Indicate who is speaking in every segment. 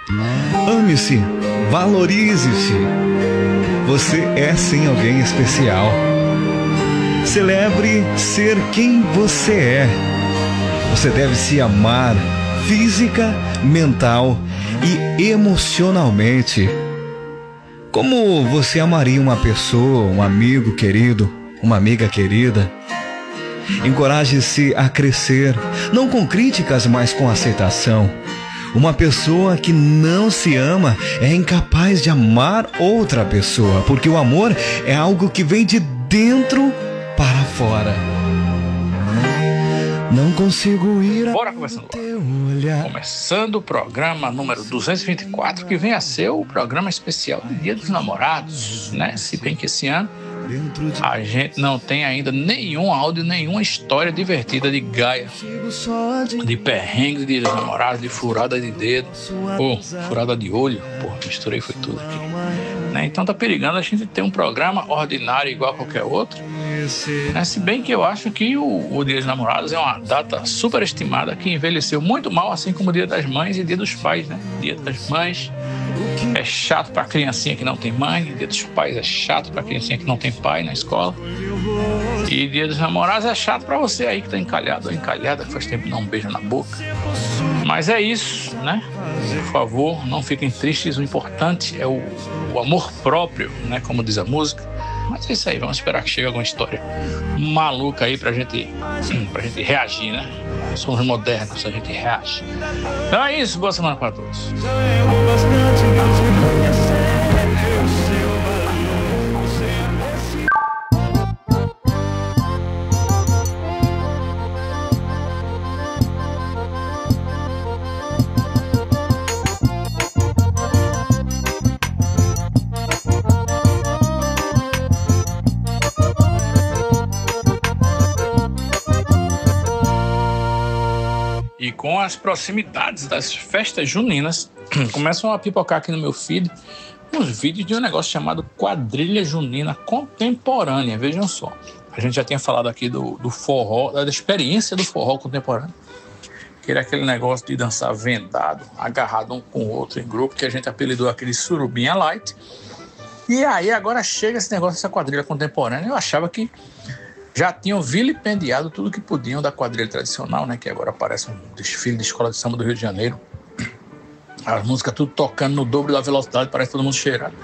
Speaker 1: Ame-se, valorize-se. Você é sim alguém especial. Celebre ser quem você é. Você deve se amar física, mental e emocionalmente. Como você amaria uma pessoa, um amigo querido, uma amiga querida? Encoraje-se a crescer, não com críticas, mas com aceitação. Uma pessoa que não se ama é incapaz de amar outra pessoa, porque o amor é algo que vem de dentro para fora. Não consigo ir.
Speaker 2: Bora começando. Começando o programa número 224, que vem a ser o programa especial do Dia dos Namorados, né? Se bem que esse ano a gente não tem ainda nenhum áudio, nenhuma história divertida de gaia, de perrengue de Dia dos Namorados, de furada de dedo, ou furada de olho. Porra, misturei foi tudo aqui, né? Então tá perigando a gente ter um programa ordinário igual a qualquer outro, né? Se bem que eu acho que o Dia dos Namorados é uma data superestimada que envelheceu muito mal, assim como o Dia das Mães e Dia dos Pais, né? Dia das Mães é chato pra criancinha que não tem mãe, Dia dos Pais é chato pra criancinha que não tem pai na escola, e Dia dos Namorados é chato pra você aí que tá encalhado ou encalhada, que faz tempo que não beija na boca. Mas é isso, né? Por favor, não fiquem tristes, o importante é o amor próprio, né? Como diz a música. Mas é isso aí, vamos esperar que chegue alguma história maluca aí pra gente reagir, né? Somos modernos, a gente reage. Então é isso, boa semana para todos. E com as proximidades das festas juninas, começam a pipocar aqui no meu feed uns vídeos de um negócio chamado quadrilha junina contemporânea. Vejam só, a gente já tinha falado aqui do forró, da experiência do forró contemporâneo, que era aquele negócio de dançar vendado, agarrado um com o outro em grupo, que a gente apelidou aquele surubinha light. E aí agora chega esse negócio dessa quadrilha contemporânea. Eu achava que já tinham vilipendiado tudo que podiam da quadrilha tradicional, né? Que agora parece um desfile de escola de samba do Rio de Janeiro. As músicas tudo tocando no dobro da velocidade, parece todo mundo cheirado.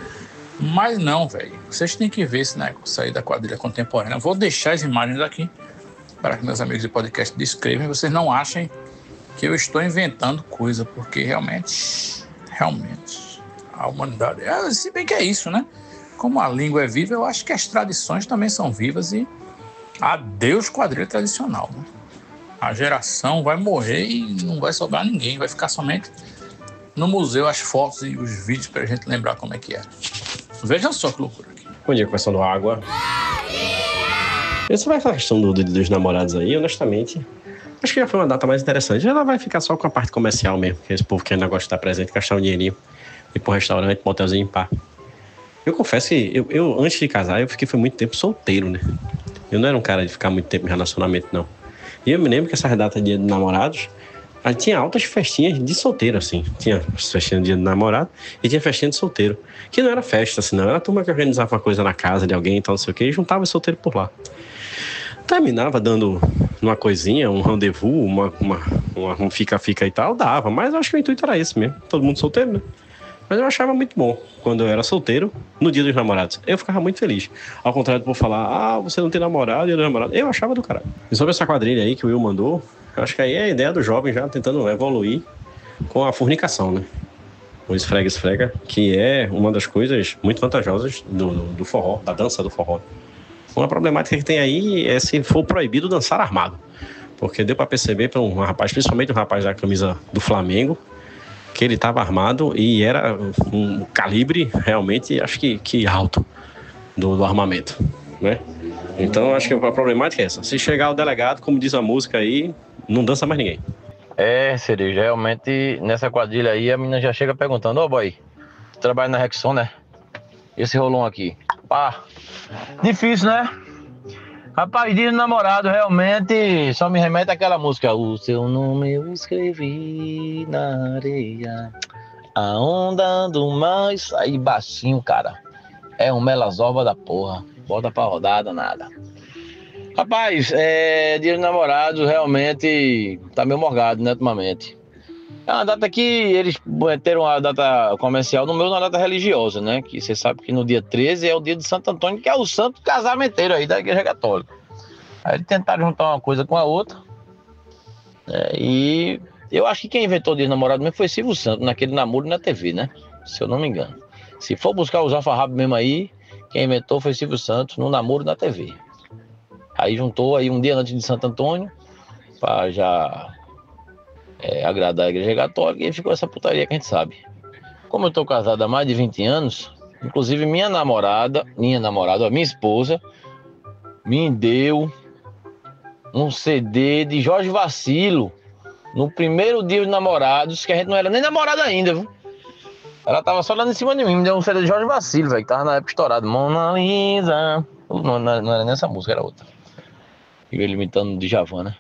Speaker 2: Mas não, velho. Vocês têm que ver esse negócio aí da quadrilha contemporânea. Eu vou deixar as imagens aqui para que meus amigos de podcast descrevam e vocês não achem que eu estou inventando coisa, porque realmente, a humanidade... Se bem que é isso, né? Como a língua é viva, eu acho que as tradições também são vivas e adeus quadrilha tradicional, né? A geração vai morrer e não vai sobrar ninguém, vai ficar somente no museu as fotos e os vídeos pra gente lembrar como é que era. Vejam só que loucura aqui.
Speaker 3: Bom dia, começando água. Essa vai a questão dos namorados aí, honestamente, acho que já foi uma data mais interessante. Ela vai ficar só com a parte comercial mesmo, que esse povo que ainda gosta de estar presente, gastar um dinheirinho, ir pro restaurante, motelzinho, pá. Eu confesso que eu antes de casar, eu fui muito tempo solteiro, né? Eu não era um cara de ficar muito tempo em relacionamento, não. E eu me lembro que essa data de Dia de Namorados, aí tinha altas festinhas de solteiro, assim. Tinha festinha de Dia de Namorado e tinha festinha de solteiro. Que não era festa, assim, não. Era a turma que organizava uma coisa na casa de alguém e tal, não sei o quê, e juntava os solteiros por lá. Terminava dando uma coisinha, um rendezvous, um fica-fica e tal, dava. Mas eu acho que o intuito era esse mesmo. Todo mundo solteiro, né? Mas eu achava muito bom quando eu era solteiro, no Dia dos Namorados. Eu ficava muito feliz. Ao contrário do povo falar, você não tem namorado, Dia dos Namorados. Eu achava do caralho. E sobre essa quadrilha aí que o Will mandou, eu acho que aí é a ideia do jovem já tentando evoluir com a fornicação, né? O esfrega-esfrega, que é uma das coisas muito vantajosas do forró, da dança do forró. Uma problemática que tem aí é se for proibido dançar armado. Porque deu pra perceber para um rapaz, principalmente um rapaz da camisa do Flamengo, que ele estava armado e era um calibre realmente, acho que alto do armamento, né? Então acho que a problemática é essa. Se chegar o delegado, como diz a música aí, não dança mais ninguém.
Speaker 4: Cereja, realmente nessa quadrilha aí a menina já chega perguntando, boy, tu trabalha na Rexon, né? Esse rolão aqui. Pá, difícil, né? Rapaz, Dia do Namorado realmente só me remete àquela música. O seu nome eu escrevi na areia. A onda do mar, isso aí baixinho, cara. É um melazova da porra. Bota pra rodada, nada. Rapaz, Dia dos Namorados realmente tá meio morgado, né, ultimamente. É uma data que eles meteram a data comercial no meio de uma data religiosa, né? Que você sabe que no dia 13 é o dia de Santo Antônio, que é o santo casamenteiro aí da Igreja Católica. Aí eles tentaram juntar uma coisa com a outra. E eu acho que quem inventou o Dia dos Namorados mesmo foi Silvio Santos, naquele namoro na TV, né? Se eu não me engano. Se for buscar os alfarrábios mesmo aí, quem inventou foi Silvio Santos no namoro na TV. Aí juntou aí um dia antes de Santo Antônio, para já agradar a Igreja Católica, e ficou essa putaria que a gente sabe. Como eu tô casado há mais de 20 anos, inclusive minha minha esposa, me deu um CD de Jorge Vacilo no primeiro dia dos namorados, que a gente não era nem namorado ainda, viu? Ela tava só lá em cima de mim, me deu um CD de Jorge Vacilo, velho, que tava na época estourado. Mona Lisa. Não era nessa música, era outra. E ele imitando de Djavan, né?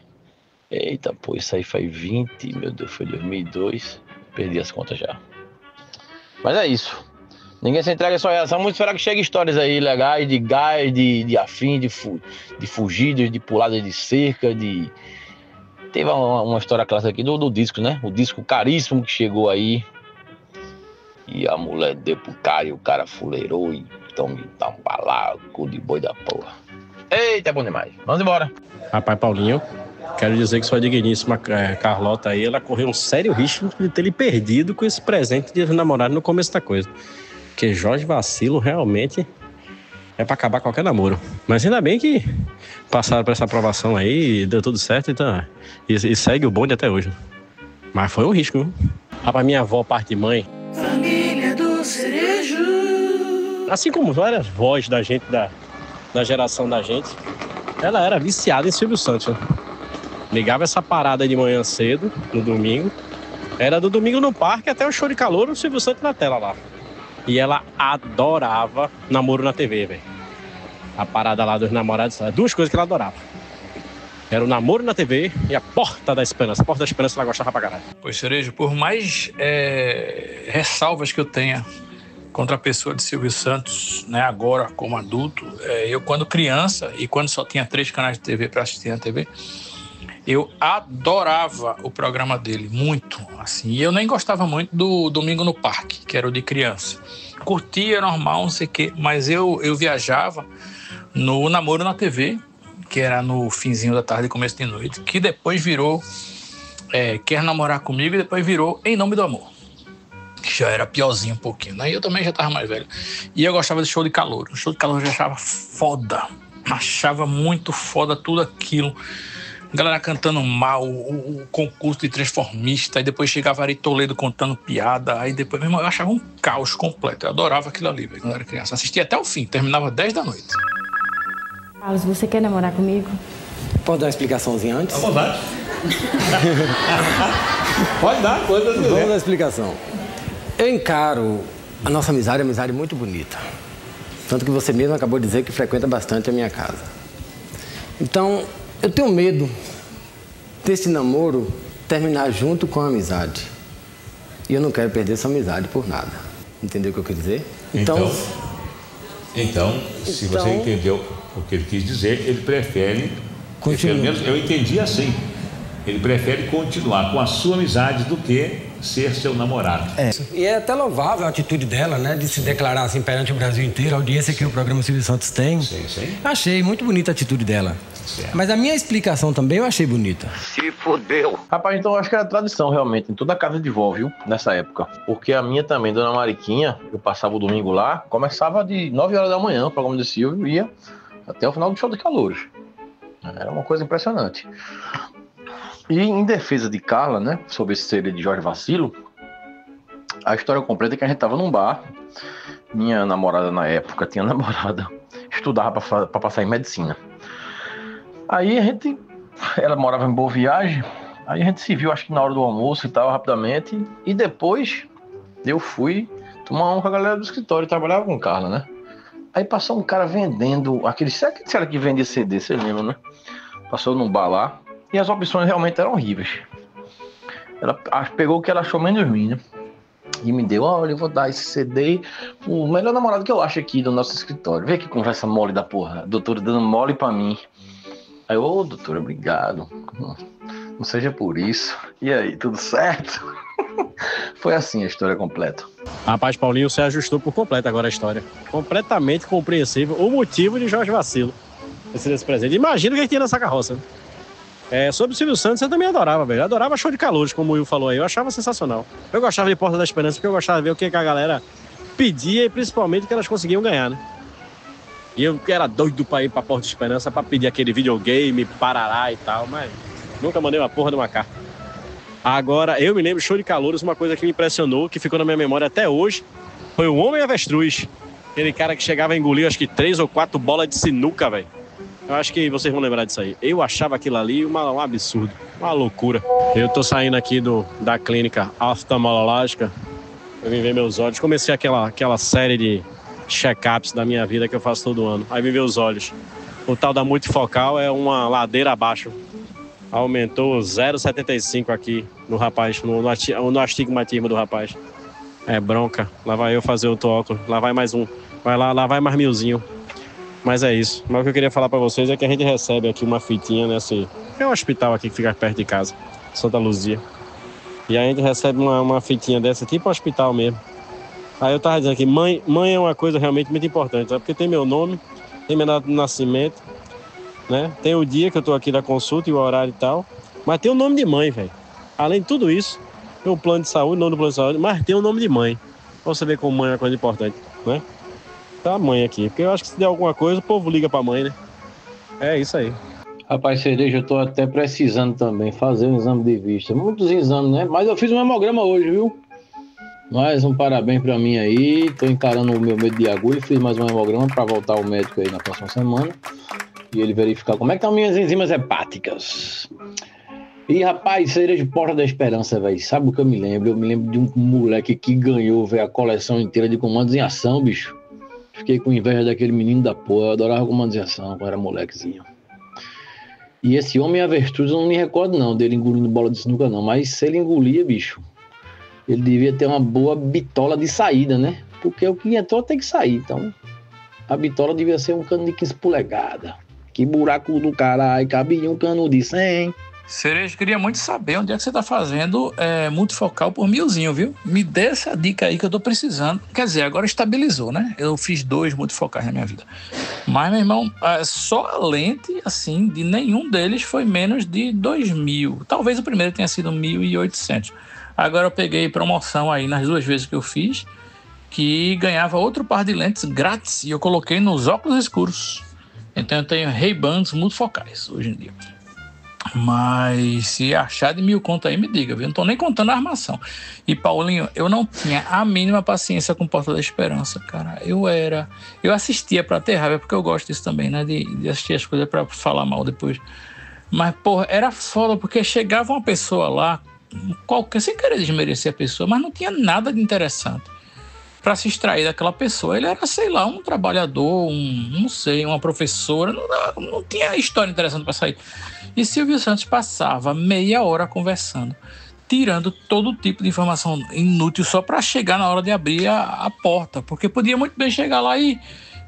Speaker 4: Eita, pô, isso aí foi 20, meu Deus, foi 2002. Perdi as contas já. Mas é isso. Ninguém se entrega, só reação. Muito esperar que chegue histórias aí legais de gás, de afim, de fugidas, de puladas de cerca, de... Teve uma história clássica aqui do disco, né? O disco caríssimo que chegou aí. E a mulher deu pro cara e o cara fuleirou e tá um balaco de boi da porra. Eita, é bom demais. Vamos embora.
Speaker 3: Rapaz, Paulinho, quero dizer que sua digníssima Carlota aí, ela correu um sério risco de ter lhe perdido com esse presente de namorado no começo da coisa. Porque Jorge Vacilo realmente é pra acabar qualquer namoro. Mas ainda bem que passaram por essa aprovação aí e deu tudo certo, então, e segue o bonde até hoje. Mas foi um risco, viu? Rapaz, minha avó, parte de mãe,
Speaker 5: família do Cerejo,
Speaker 3: assim como várias vozes da gente, da geração da gente, ela era viciada em Silvio Santos, né? Ligava essa parada de manhã cedo, no domingo. Era do domingo no parque até o show de calor, o Silvio Santos na tela lá. E ela adorava namoro na TV, velho. A parada lá dos namorados, duas coisas que ela adorava. Era o namoro na TV e a Porta da Esperança. A Porta da Esperança ela gostava pra caralho.
Speaker 2: Pois, Cerejo, por mais ressalvas que eu tenha contra a pessoa de Silvio Santos, né, agora como adulto, eu quando criança e quando só tinha 3 canais de TV para assistir na TV, eu adorava o programa dele, muito, assim. E eu nem gostava muito do Domingo no Parque, que era o de criança. Curtia, normal, não sei o quê, mas eu viajava no Namoro na TV, que era no finzinho da tarde e começo de noite, que depois virou Quer Namorar Comigo e depois virou Em Nome do Amor, que já era piorzinho um pouquinho, né? E eu também já estava mais velho. E eu gostava de Show de Calor. O Show de Calor eu já achava foda. Achava muito foda tudo aquilo. A galera cantando mal, o concurso de transformista, aí depois chegava Ari Toledo contando piada, aí depois mesmo eu achava um caos completo. Eu adorava aquilo ali, velho, quando eu era criança. Assistia até o fim, terminava 10 da noite.
Speaker 6: Carlos, você quer namorar comigo?
Speaker 7: Pode dar uma explicaçãozinha antes?
Speaker 8: À vontade. Pode dar, quando você quiser.
Speaker 7: Vamos dar a explicação. Eu encaro a nossa amizade, é uma amizade muito bonita. Tanto que você mesmo acabou de dizer que frequenta bastante a minha casa. Então, eu tenho medo desse namoro terminar junto com a amizade. E eu não quero perder essa amizade por nada. Entendeu o que eu quis dizer?
Speaker 8: Então, se você entendeu o que ele quis dizer, ele prefere...
Speaker 7: Continua.
Speaker 8: Pelo menos eu entendi assim. Ele prefere continuar com a sua amizade do que ser seu namorado.
Speaker 7: E é até louvável a atitude dela, né? De se declarar assim perante o Brasil inteiro, a audiência que o programa Silvio Santos tem.
Speaker 8: Sim.
Speaker 7: Achei muito bonita a atitude dela.
Speaker 8: Certo.
Speaker 7: Mas a minha explicação também eu achei bonita.
Speaker 4: Se fodeu. Rapaz, então eu acho que era tradição realmente, em toda a casa de vó, viu? Nessa época. Porque a minha também, Dona Mariquinha, eu passava o domingo lá, começava de 9 horas da manhã, o programa de Silvio, ia até o final do Show de Calouros. Era uma coisa impressionante. E em defesa de Carla, né, sobre esse CD de Jorge Vacilo, a história completa é que a gente tava num bar. Minha namorada na época, tinha namorada, estudava pra passar em medicina. Aí ela morava em Boa Viagem, aí a gente se viu, acho que na hora do almoço e tal, rapidamente. E depois eu fui tomar uma com a galera do escritório, trabalhava com Carla, né? Aí passou um cara vendendo aquele... Será que vendia CD, você lembra, né? Passou num bar lá e as opções realmente eram horríveis. Ela pegou o que ela achou menos ruim, né? E me deu, olha, eu vou dar esse CD. O melhor namorado que eu acho aqui do nosso escritório. Vê que conversa mole da porra. Doutora dando mole pra mim. Aí eu, ô, doutora, obrigado. Não seja por isso. E aí, tudo certo? Foi assim a história completa.
Speaker 9: Rapaz, Paulinho, você ajustou por completo agora a história. Completamente compreensível o motivo de Jorge Vacilo esse presente. Imagina o que tinha nessa carroça. Sobre o Silvio Santos, eu também adorava, velho. Eu adorava Show de Calouros, como o Will falou aí. Eu achava sensacional. Eu gostava de Porta da Esperança, porque eu gostava de ver o que a galera pedia e principalmente o que elas conseguiam ganhar, né? E eu era doido pra ir pra Porta da Esperança pra pedir aquele videogame, parará e tal, mas nunca mandei uma porra de uma carta. Agora, eu me lembro, Show de Calouros, uma coisa que me impressionou, que ficou na minha memória até hoje, foi o Homem Avestruz. Aquele cara que chegava a engolir, acho que 3 ou 4 bolas de sinuca, velho. Eu acho que vocês vão lembrar disso aí. Eu achava aquilo ali um absurdo, uma loucura. Eu tô saindo aqui da clínica oftalmológica, eu vim ver meus olhos. Comecei aquela série de check-ups da minha vida que eu faço todo ano. Aí vim ver os olhos. O tal da multifocal é uma ladeira abaixo. Aumentou 0,75 aqui no rapaz, no astigmatismo do rapaz. É bronca. Lá vai eu fazer outro óculos. Lá vai mais um. Lá vai mais 1000zinho. Mas é isso. Mas o que eu queria falar pra vocês é que a gente recebe aqui uma fitinha nesse... É um hospital aqui que fica perto de casa, Santa Luzia. E a gente recebe uma fitinha dessa, tipo hospital mesmo. Aí eu tava dizendo que mãe é uma coisa realmente muito importante, sabe? Porque tem meu nome, tem minha data de nascimento, né? Tem o dia que eu tô aqui da consulta e o horário e tal. Mas tem o nome de mãe, velho. Além de tudo isso, tem o plano de saúde, o nome do plano de saúde, mas tem o nome de mãe. Pra você ver como mãe é uma coisa importante, né? Tá a mãe aqui, porque eu acho que se der alguma coisa, o povo liga pra mãe, né? É isso aí.
Speaker 4: Rapaz, Cereja, eu tô até precisando também fazer um exame de vista. Muitos exames, né? Mas eu fiz um hemograma hoje, viu? Mais um parabéns pra mim aí. Tô encarando o meu medo de agulha. Fiz mais um hemograma pra voltar ao médico aí na próxima semana. E ele verificar como é que estão minhas enzimas hepáticas. E, rapaz, Cereja, Porta da Esperança, velho. Sabe o que eu me lembro? Eu me lembro de um moleque que ganhou, velho, a coleção inteira de comandos em ação, bicho. Fiquei com inveja daquele menino da porra. Eu adorava comandos em ação quando era molequezinho. E esse homem avestruz, eu não me recordo não dele engolindo bola de sinuca não. Mas se ele engolia, bicho, ele devia ter uma boa bitola de saída, né? Porque o que entrou tem que sair. Então, a bitola devia ser um cano de 15 polegadas. Que buraco do caralho, cabia um cano de 100.
Speaker 2: Cereja, queria muito saber onde é que você tá fazendo multifocal por 1000zinho, viu? Me dê essa dica aí que eu tô precisando. Quer dizer, agora estabilizou, né? Eu fiz 2 multifocais na minha vida. Mas, meu irmão, só a lente, assim, de nenhum deles foi menos de 2.000. Talvez o primeiro tenha sido 1.800. Agora eu peguei promoção aí nas 2 vezes que eu fiz, que ganhava outro par de lentes grátis e eu coloquei nos óculos escuros. Então eu tenho Ray-Bans multifocais hoje em dia. Mas se achar de 1000 conto aí, me diga, viu? Não tô nem contando a armação. E, Paulinho, eu não tinha a mínima paciência com Porta da Esperança, cara. Eu assistia pra ter raiva, porque eu gosto disso também, né? De assistir as coisas pra falar mal depois. Mas, porra, era foda, porque chegava uma pessoa lá, sem querer desmerecer a pessoa, mas não tinha nada de interessante para se extrair daquela pessoa. Ele era, sei lá, um trabalhador, não sei, uma professora, não tinha história interessante para sair. E Silvio Santos passava meia hora conversando, tirando todo tipo de informação inútil só para chegar na hora de abrir a porta, porque podia muito bem chegar lá e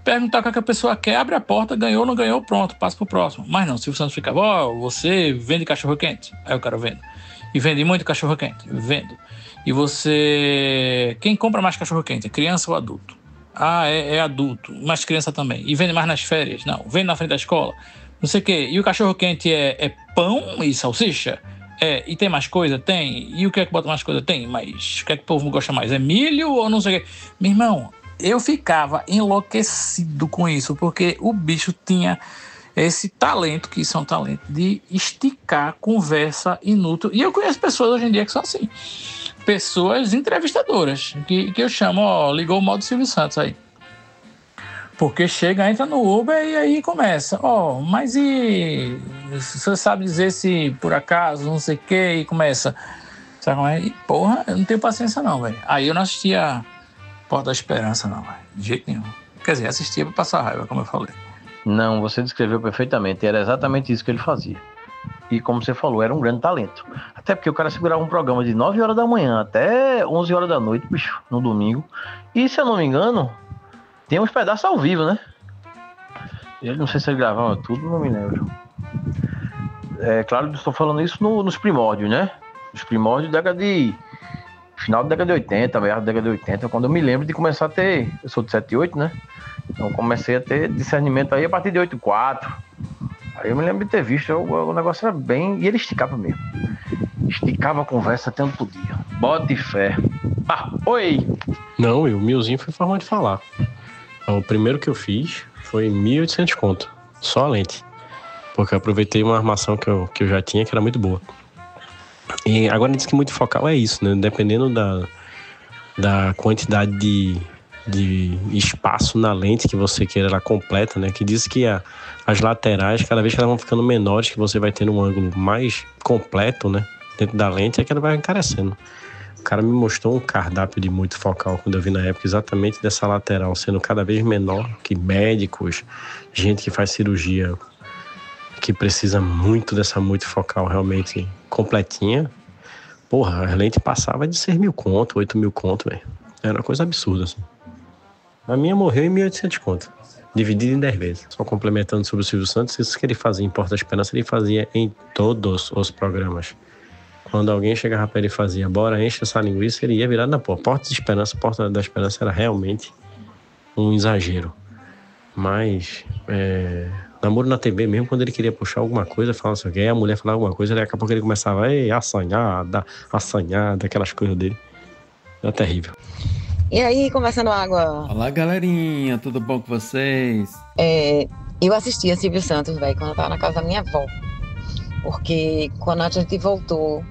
Speaker 2: perguntar o que a pessoa quer, abre a porta, ganhou, não ganhou, pronto, passa pro próximo. Mas não, Silvio Santos ficava, você vende cachorro-quente? Aí o cara vende. E vende muito cachorro-quente? Vendo. E você... Quem compra mais cachorro-quente? É criança ou adulto? É adulto, mas criança também. E vende mais nas férias? Não. Vende na frente da escola? Não sei o quê. E o cachorro-quente é pão e salsicha? E tem mais coisa? Tem. E o que é que bota mais coisa? Tem. Mas o que é que o povo gosta mais? É milho ou não sei o quê? Meu irmão, eu ficava enlouquecido com isso, porque o bicho tinha esse talento, que isso é um talento, de esticar conversa inútil. E eu conheço pessoas hoje em dia que são assim. Pessoas entrevistadoras, que eu chamo, ligou o modo Silvio Santos aí. Porque chega, entra no Uber e aí começa. Mas e... Você sabe dizer se por acaso, não sei o quê, e começa. Sabe como é? E porra, eu não tenho paciência não, velho. Aí eu não assistia Porta da Esperança não, velho. De jeito nenhum. Quer dizer, assistia pra passar raiva, como eu falei.
Speaker 4: Não, você descreveu perfeitamente. Era exatamente isso que ele fazia. E como você falou, era um grande talento. Até porque o cara segurava um programa de 9 horas da manhã até 11 horas da noite, bicho, no domingo. E se eu não me engano, tem uns pedaços ao vivo, né? Eu não sei se ele gravava tudo, não me lembro. É claro que estou falando isso nos primórdios, né? Nos primórdios final da década de 80, meia da década de 80, quando eu me lembro de começar a ter... Eu sou de 78, né? Então comecei a ter discernimento aí a partir de 84. Aí eu me lembro de ter visto, o negócio era bem... E ele esticava mesmo. Esticava a conversa até onde podia. Bote fé. Oi!
Speaker 9: Não, o Milzinho foi forma de falar. O primeiro que eu fiz foi 1.800 conto. Só a lente. Porque eu aproveitei uma armação que eu já tinha, que era muito boa. E agora diz que multifocal é isso, né? Dependendo da quantidade de espaço na lente que você queira, ela completa, né? Que diz que as laterais, cada vez que elas vão ficando menores, que você vai tendo um ângulo mais completo, né? Dentro da lente, é que ela vai encarecendo. O cara me mostrou um cardápio de multifocal quando eu vi na época, exatamente dessa lateral sendo cada vez menor, que médicos, gente que faz cirurgia, que precisa muito dessa multifocal realmente completinha. Porra, a lente passava de 6.000 conto, 8.000 conto, velho. Era uma coisa absurda, assim. A minha morreu em 1.800 conto, dividida em 10 vezes. Só complementando sobre o Silvio Santos, isso que ele fazia em Porta da Esperança, ele fazia em todos os programas. Quando alguém chegava pra ele e fazia, bora, enche essa linguiça, ele ia virado na porta. Porta da Esperança era realmente um exagero. Mas, namoro na TV mesmo, quando ele queria puxar alguma coisa, falava assim, aí a mulher falava alguma coisa, daqui a pouco ele começava, assanhada, aquelas coisas dele. Era terrível.
Speaker 10: E aí, conversando água?
Speaker 11: Olá, galerinha, tudo bom com vocês?
Speaker 10: Eu assistia Silvio Santos, velho, quando eu tava na casa da minha avó. Porque quando a gente voltou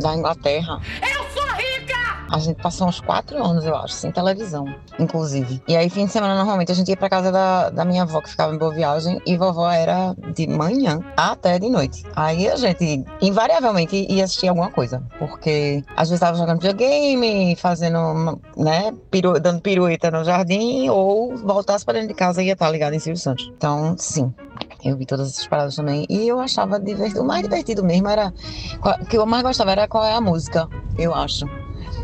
Speaker 10: da Inglaterra... Eu sou rica! A gente passou uns 4 anos, eu acho, sem televisão, inclusive. E aí, fim de semana, normalmente, a gente ia pra casa da minha avó, que ficava em Boa Viagem, e vovó era de manhã até de noite. Aí a gente, invariavelmente, ia assistir alguma coisa. Porque às vezes estava jogando videogame, fazendo, né, dando pirueta no jardim, ou voltasse pra dentro de casa e ia estar ligado em Silvio Santos. Então, sim. Eu vi todas essas paradas também. E eu achava divertido. O mais divertido mesmo era... O que eu mais gostava era qual é a música, eu acho.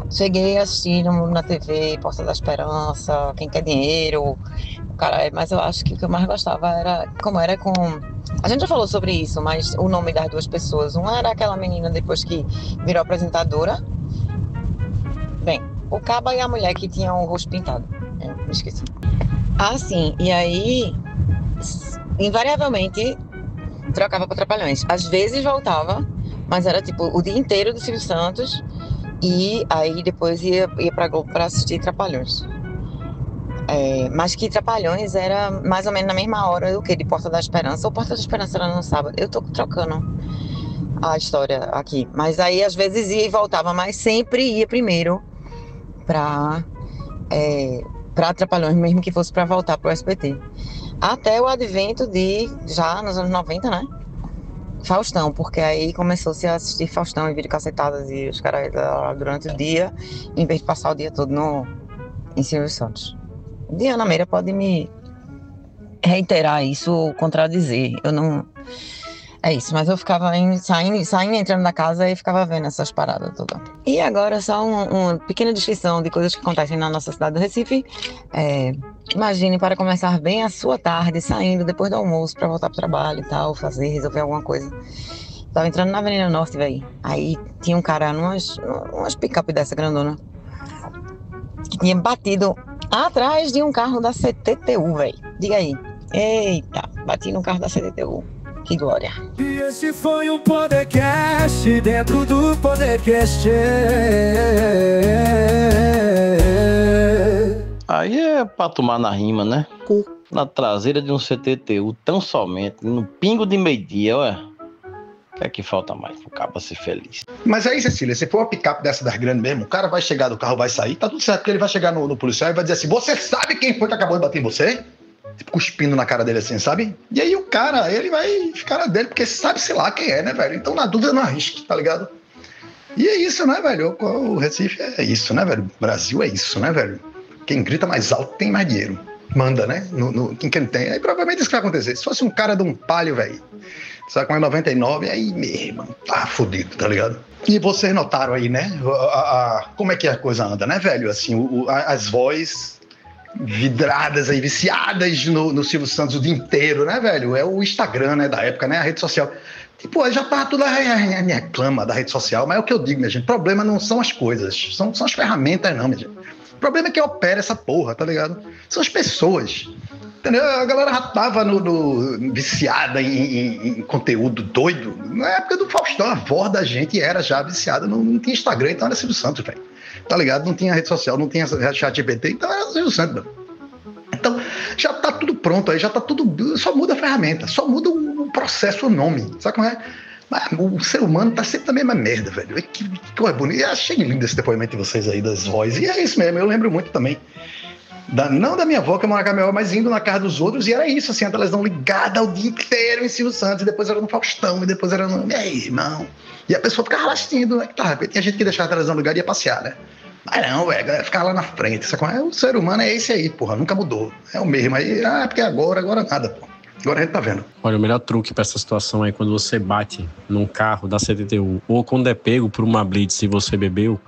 Speaker 10: Cheguei a assistir na TV, Porta da Esperança, Quem Quer Dinheiro. Cara, mas eu acho que o que eu mais gostava era... Como era com... A gente já falou sobre isso, mas o nome das duas pessoas. Uma era aquela menina depois que virou apresentadora. Bem, o caba e a mulher que tinham o rosto pintado. Eu me esqueci. Ah, sim. E aí... Invariavelmente trocava para Trapalhões. Às vezes voltava, mas era tipo o dia inteiro do Silvio Santos e aí depois ia pra Globo para assistir Trapalhões. Mas que Trapalhões era mais ou menos na mesma hora do que de Porta da Esperança. Ou Porta da Esperança era no sábado. Eu tô trocando a história aqui. Mas aí às vezes ia e voltava, mas sempre ia primeiro para Trapalhões, mesmo que fosse para voltar pro SBT. Até o advento já nos anos 90, né? Faustão, porque aí começou-se a assistir Faustão e videocassetadas e os caras durante o dia, em vez de passar o dia todo em Silvio Santos. Diana Meira pode me reiterar isso ou contradizer. Eu não... É isso, mas eu ficava saindo, entrando da casa e ficava vendo essas paradas todas. E agora só uma pequena descrição de coisas que acontecem na nossa cidade do Recife. Imagine para começar bem a sua tarde, saindo depois do almoço para voltar pro trabalho e tal, resolver alguma coisa. Tava entrando na Avenida Norte, velho. Aí tinha um cara numas pick-up dessa grandona que tinha batido atrás de um carro da CTTU, velho. Diga aí. Eita, bati no carro da CTTU. Que glória.
Speaker 5: E esse foi um podcast dentro do podcast.
Speaker 4: Aí é pra tomar na rima, né? Na traseira de um CTTU, tão somente, no pingo de meio-dia, ué. O que é que falta mais pro cabo ser feliz?
Speaker 12: Mas aí, Cecília, se for uma picape dessa das grandes mesmo, o cara vai chegar do carro, vai sair, tá tudo certo, porque ele vai chegar no policial e vai dizer assim, você sabe quem foi que acabou de bater em você? Tipo, cuspindo na cara dele assim, sabe? E aí o cara, ele vai ficar na dele, porque sabe, sei lá, quem é, né, velho? Então, na dúvida, não arrisque, tá ligado? E é isso, né, velho? O Recife é isso, né, velho? O Brasil é isso, né, velho? Quem grita mais alto tem mais dinheiro. Manda, né? Quem tem. Aí provavelmente isso que vai acontecer. Se fosse um cara de um palio, velho, Sabe como é 99? Aí, meu irmão, tá fudido, tá ligado? E vocês notaram aí, né? Como é que a coisa anda, né, velho? Assim, as vozes vidradas aí, viciadas no Silvio Santos o dia inteiro, né, velho? É o Instagram, né, da época, né? A rede social. Tipo, já tá tudo me reclama da rede social, mas é o que eu digo, minha gente. O problema não são as coisas, são as ferramentas, não, minha gente. O problema é que opera essa porra, tá ligado? São as pessoas. Entendeu? A galera já tava viciada em conteúdo doido. Na época do Faustão, a voz da gente era já viciada. Não tinha Instagram, então era Silvio Santos, velho. Tá ligado? Não tinha rede social, não tinha chat GPT, então era Silvio Santos, velho. Então, já tá tudo pronto aí, já tá tudo... Só muda a ferramenta, só muda o processo, o nome. Sabe como é? Mas o ser humano tá sempre na mesma merda, velho. Que coisa bonita. Eu achei lindo esse depoimento de vocês aí, das vozes. E é isso mesmo, eu lembro muito também. Não da minha avó, que eu morava com a minha avó, mas indo na casa dos outros, e era isso, assim, a televisão ligada o dia inteiro em Silvio Santos, e depois era no Faustão, e depois era no... Ei, irmão. E a pessoa ficava assistindo, né? Claro, tinha gente que deixava a televisão ligada e ia passear, né? Mas não, velho, ficava lá na frente. O ser humano é esse aí, porra, nunca mudou. É o mesmo. Aí, porque agora nada, porra. Agora a gente tá vendo.
Speaker 3: Olha, o melhor truque pra essa situação é quando você bate num carro da 71, ou quando é pego por uma blitz e você bebeu.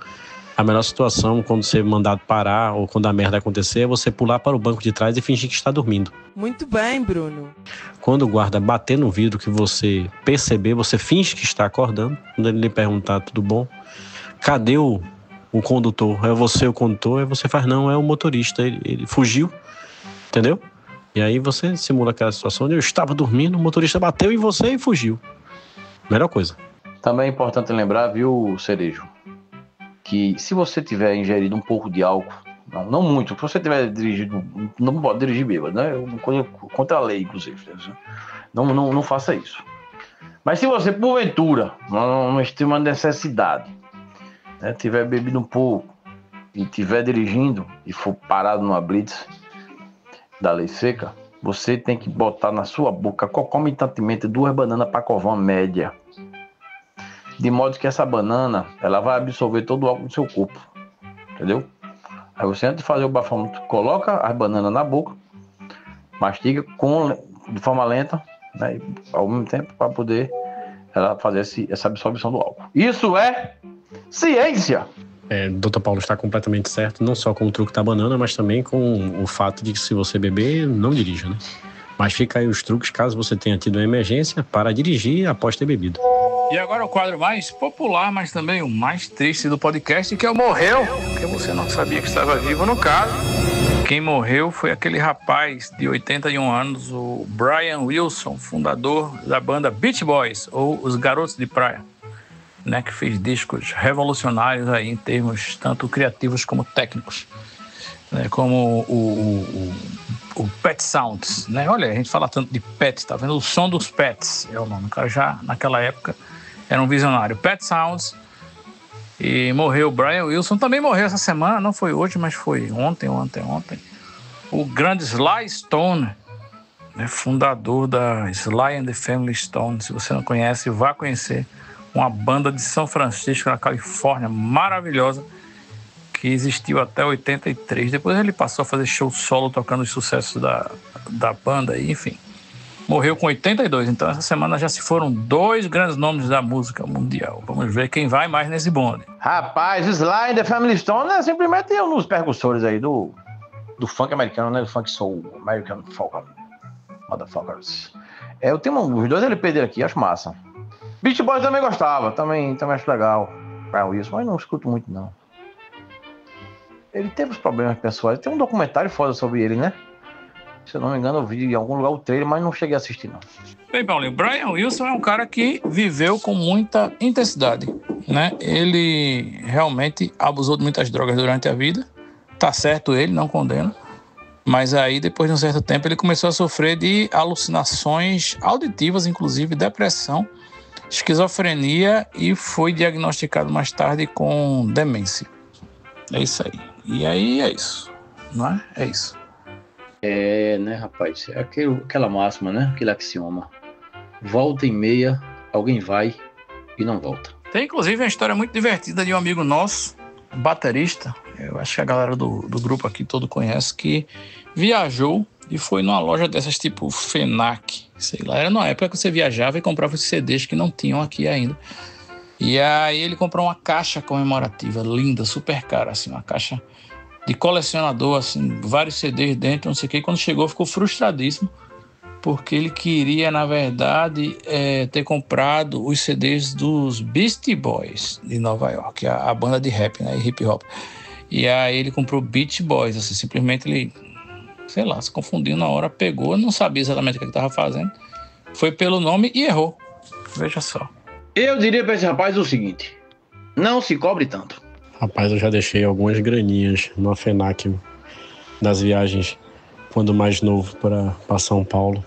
Speaker 3: A melhor situação, quando você é mandado parar ou quando a merda acontecer, é você pular para o banco de trás e fingir que está dormindo.
Speaker 13: Muito bem, Bruno.
Speaker 3: Quando o guarda bater no vidro que você perceber, você finge que está acordando. Quando ele lhe perguntar, tudo bom? Cadê o condutor? É você o condutor? Aí você faz, não, é o motorista. Ele fugiu, entendeu? E aí você simula aquela situação onde eu estava dormindo, o motorista bateu em você e fugiu. Melhor coisa.
Speaker 4: Também é importante lembrar, viu, Cerejo, que se você tiver ingerido um pouco de álcool, não muito, se você tiver dirigido, não pode dirigir bêbado, né? Contra a lei, inclusive. Não faça isso. Mas se você, porventura, numa extrema necessidade, né, tiver bebido um pouco e tiver dirigindo e for parado numa blitz da lei seca, você tem que botar na sua boca concomitantemente 2 bananas Pacovão média. De modo que essa banana, ela vai absorver todo o álcool do seu corpo. Entendeu? Aí você, antes de fazer o bafômetro, coloca as bananas na boca, mastiga de forma lenta, né, ao mesmo tempo, para poder ela fazer essa absorção do álcool. Isso é ciência!
Speaker 3: Dr. Paulo está completamente certo, não só com o truque da banana, mas também com o fato de que se você beber, não dirija, né? Mas fica aí os truques, caso você tenha tido uma emergência, para dirigir após ter bebido.
Speaker 2: E agora o quadro mais popular, mas também o mais triste do podcast, que é o Morreu, porque você não sabia que estava vivo no caso. Quem morreu foi aquele rapaz de 81 anos, o Brian Wilson, fundador da banda Beach Boys, ou Os Garotos de Praia, né, que fez discos revolucionários aí em termos tanto criativos como técnicos, né, como o Pet Sounds, né? Olha, a gente fala tanto de Pet, tá vendo? O som dos Pets é o nome. O cara já, naquela época, era um visionário. Pet Sounds. E morreu o Brian Wilson. Também morreu essa semana, não foi hoje, mas foi ontem. O grande Sly Stone, né, fundador da Sly and the Family Stone. Se você não conhece, vá conhecer. Uma banda de São Francisco, na Califórnia, maravilhosa, que existiu até 83. Depois ele passou a fazer show solo, tocando os sucessos da banda, e, enfim. Morreu com 82, então essa semana já se foram 2 grandes nomes da música mundial. Vamos ver quem vai mais nesse bonde.
Speaker 4: Rapaz, Sly and the Family Stone é simplesmente um dos percussores aí do funk americano, né? Do funk soul, American Folk, Motherfuckers. Eu tenho os 2 LP dele aqui, acho massa. Beach Boys também gostava, também acho legal. Isso, mas não escuto muito, não. Ele teve os problemas pessoais. Tem um documentário foda sobre ele, né? Se eu não me engano, eu vi em algum lugar o trailer, mas não cheguei a assistir, não.
Speaker 2: Bem, Paulinho, Brian Wilson é um cara que viveu com muita intensidade, né? Ele realmente abusou de muitas drogas durante a vida. Tá certo ele, não condeno. Mas aí, depois de um certo tempo, ele começou a sofrer de alucinações auditivas, inclusive depressão, esquizofrenia, e foi diagnosticado mais tarde com demência. É isso aí. E aí é isso, não é? É isso.
Speaker 14: Né, rapaz? É aquela máxima, né? Aquele axioma. Volta e meia, alguém vai e não volta.
Speaker 2: Tem, inclusive, uma história muito divertida de um amigo nosso, baterista, eu acho que a galera do grupo aqui todo conhece, que viajou e foi numa loja dessas tipo FENAC, sei lá. Era numa época que você viajava e comprava os CDs que não tinham aqui ainda. E aí ele comprou uma caixa comemorativa linda, super cara, assim, uma caixa de colecionador, assim, vários CDs dentro, não sei o que. E quando chegou ficou frustradíssimo, porque ele queria, na verdade, ter comprado os CDs dos Beastie Boys de Nova York, a banda de rap, né, e hip hop. E aí ele comprou Beach Boys, assim, simplesmente ele, sei lá, se confundiu na hora, pegou, não sabia exatamente o que ele estava fazendo, foi pelo nome e errou. Veja só.
Speaker 4: Eu diria para esse rapaz o seguinte: não se cobre tanto.
Speaker 3: Rapaz, eu já deixei algumas graninhas na FENAC das viagens quando mais novo para São Paulo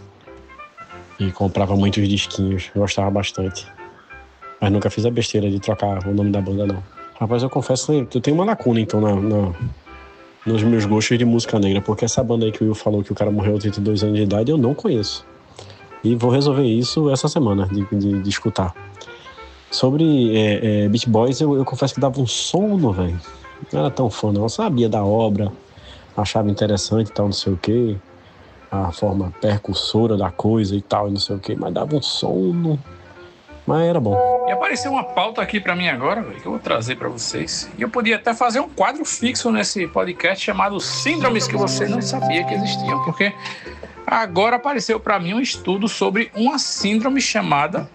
Speaker 3: e comprava muitos disquinhos, gostava bastante, mas nunca fiz a besteira de trocar o nome da banda, não. Rapaz, eu confesso que eu tenho uma lacuna então nos meus gostos de música negra, porque essa banda aí que o Will falou que o cara morreu aos 32 anos de idade eu não conheço, e vou resolver isso essa semana de escutar. Sobre Beach Boys, eu confesso que dava um sono, velho. Não era tão fã, não. Eu sabia da obra, achava interessante e tal, não sei o quê. A forma percussora da coisa e tal, não sei o quê. Mas dava um sono. Mas era bom.
Speaker 2: E apareceu uma pauta aqui pra mim agora, véio, que eu vou trazer pra vocês. E eu podia até fazer um quadro fixo nesse podcast chamado Síndromes que você não sabia que existiam. Porque agora apareceu pra mim um estudo sobre uma síndrome chamada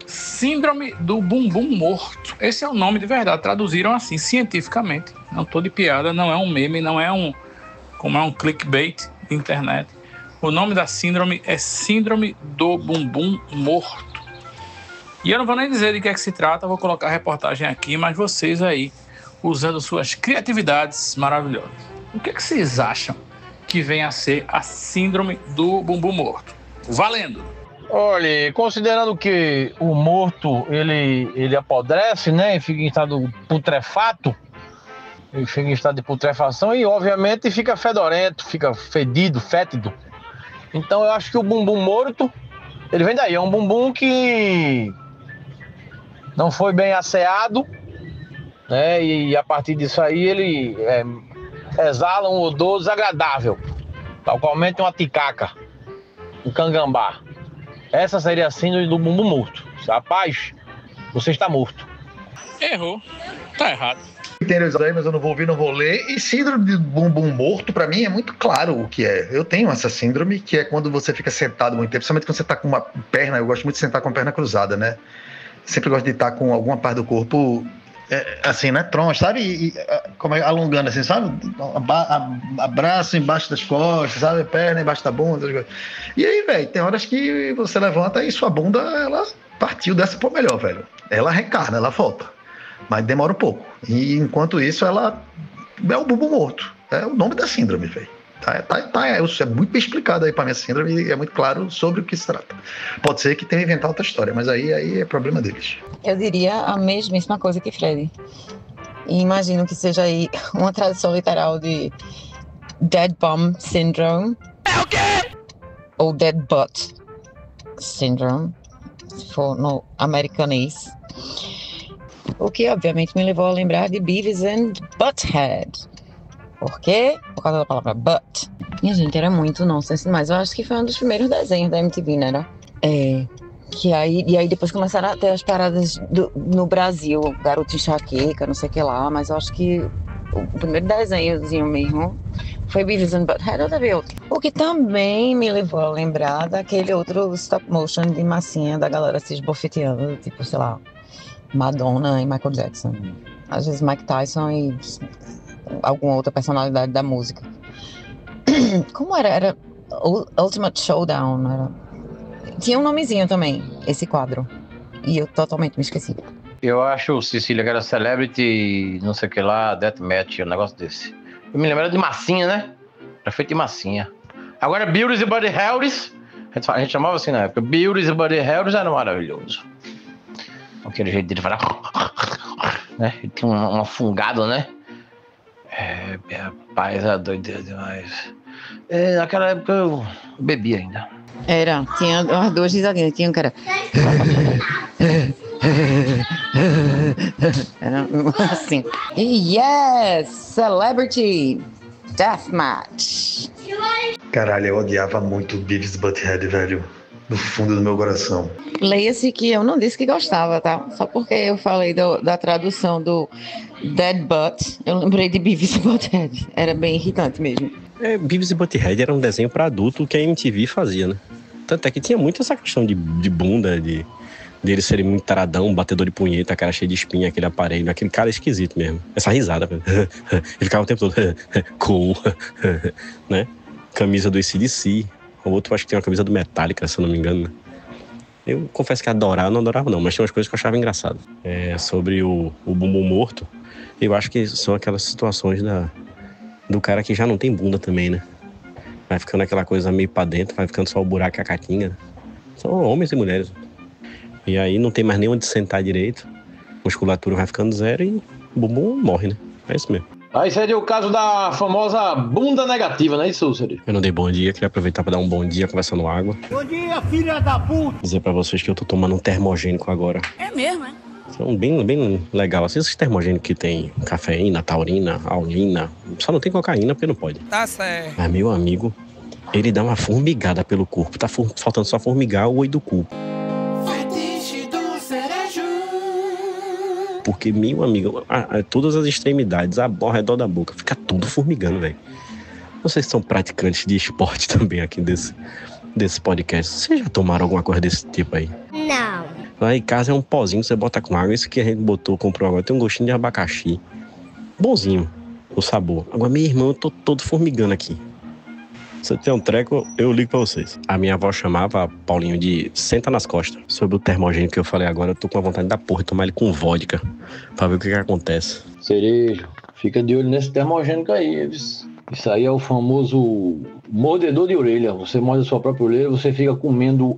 Speaker 2: Síndrome do Bumbum Morto. Esse é o nome de verdade, traduziram assim, cientificamente. Não tô de piada, não é um meme, não é como é um clickbait de internet. O nome da síndrome é Síndrome do Bumbum Morto. E eu não vou nem dizer de que é que se trata, vou colocar a reportagem aqui, mas vocês aí, usando suas criatividades maravilhosas. O que é que vocês acham que vem a ser a Síndrome do Bumbum Morto? Valendo!
Speaker 4: Olha, considerando que o morto, ele apodrece, né, e fica em estado putrefato, ele fica em estado de putrefação e, obviamente, fica fedorento, fica fedido, fétido. Então, eu acho que o bumbum morto, ele vem daí, é um bumbum que não foi bem asseado, né, e a partir disso aí ele exala um odor desagradável, tal qualmente uma ticaca, um cangambá. Essa seria a síndrome do bumbum morto. Rapaz, você está morto.
Speaker 2: Errou. Tá errado.
Speaker 12: Entendo isso aí, mas eu não vou ouvir, não vou ler. E síndrome de bumbum morto, pra mim, é muito claro o que é. Eu tenho essa síndrome, que é quando você fica sentado muito tempo, principalmente quando você tá com uma perna, eu gosto muito de sentar com a perna cruzada, né? Sempre gosto de estar com alguma parte do corpo, assim, né? Troncho, sabe? Como é, alongando, assim, sabe? Abraço embaixo das costas, sabe? Perna embaixo da bunda. E aí, velho, tem horas que você levanta e sua bunda, ela partiu dessa por melhor, velho. Ela reencarna, ela volta. Mas demora um pouco. E enquanto isso, ela é o bumbum morto. É o nome da síndrome, velho. É muito bem explicado aí pra minha síndrome e é muito claro sobre o que se trata. Pode ser que tenha inventado outra história, mas aí é problema deles.
Speaker 10: Eu diria a mesmíssima coisa que Fred. E imagino que seja aí uma tradução literal de Dead Bum Syndrome. É o quê? Ou Dead Butt Syndrome, se for no americanês. O que obviamente me levou a lembrar de Beavis and Butthead. Por quê? Por causa da palavra butt. Minha gente, era muito nonsense, mas eu acho que foi um dos primeiros desenhos da MTV, né? E aí depois começaram a ter as paradas no Brasil, Garoto Enxaqueca, não sei o que lá, mas eu acho que o primeiro desenhozinho mesmo foi Beavis and Butthead, ou deve outro. O que também me levou a lembrar daquele outro stop motion de massinha da galera se esbofeteando, tipo, sei lá, Madonna e Michael Jackson. Às vezes Mike Tyson e alguma outra personalidade da música. Como era? Era Ultimate Showdown. Tinha um nomezinho também, esse quadro. E eu totalmente me esqueci.
Speaker 4: Eu acho, Cecília, que era Celebrity, não sei o que lá, Deathmatch, um negócio desse. Eu me lembro de massinha, né? Era feito de massinha. Agora, Beauties e Buddy Harris, a gente chamava assim na época, Beauties e Buddy Harris era maravilhoso. Aquele jeito dele falar, né? Ele tinha uma fungada, né? Rapaz, era doideira demais. Naquela época eu bebia ainda.
Speaker 10: Tinha umas duas risadinhas, tinha um cara. Era assim. Yes! Celebrity Deathmatch.
Speaker 12: Caralho, eu odiava muito Beavis e Butthead, velho. No fundo do meu coração.
Speaker 10: Leia-se que eu não disse que gostava, tá? Só porque eu falei da tradução do Dead Butt, eu lembrei de Beavis e Butthead. Era bem irritante mesmo.
Speaker 3: Beavis e Butthead era um desenho pra adulto que a MTV fazia, né? Tanto é que tinha muito essa questão de bunda, dele ser muito taradão, batedor de punheta, cara cheio de espinha, aquele aparelho, aquele cara esquisito mesmo. Essa risada, ele ficava o tempo todo cool, né? Camisa do AC/DC. O outro acho que tem uma camisa do Metallica, se eu não me engano. Eu confesso que adorava, não adorava não, mas tinha umas coisas que eu achava engraçado. Sobre o bumbum morto, eu acho que são aquelas situações do cara que já não tem bunda também, né? Vai ficando aquela coisa meio pra dentro, vai ficando só o buraco e a caquinha. São homens e mulheres. E aí não tem mais nem onde sentar direito, musculatura vai ficando zero e o bumbum morre, né? É isso mesmo.
Speaker 4: Aí seria o caso da famosa bunda negativa, não é isso, Sérgio?
Speaker 3: Eu não dei bom dia, queria aproveitar para dar um bom dia conversando água.
Speaker 5: Bom dia, filha da puta!
Speaker 3: Dizer para vocês que eu tô tomando um termogênico agora.
Speaker 6: É mesmo, é?
Speaker 3: São bem legal. Assim, esses termogênicos que tem cafeína, taurina, aulina, só não tem cocaína porque não pode.
Speaker 6: Tá certo.
Speaker 3: Mas meu amigo, ele dá uma formigada pelo corpo. Tá faltando só formigar o olho do cu. Porque, meu amigo, todas as extremidades, ao redor da boca, fica tudo formigando, velho. Vocês são praticantes de esporte também aqui desse podcast. Vocês já tomaram alguma coisa desse tipo aí?
Speaker 6: Não.
Speaker 3: Lá em casa é um pozinho que você bota com água. Esse que a gente comprou agora, tem um gostinho de abacaxi. Bonzinho o sabor. Agora, meu irmão, eu tô todo formigando aqui. Se tem um treco, eu ligo pra vocês. A minha avó chamava Paulinho de senta nas costas. Sobre o termogênico que eu falei agora, eu tô com a vontade da porra de tomar ele com vodka pra ver o que acontece.
Speaker 4: Cerejo, fica de olho nesse termogênico aí. Isso aí é o famoso mordedor de orelha. Você morde a sua própria orelha, você fica comendo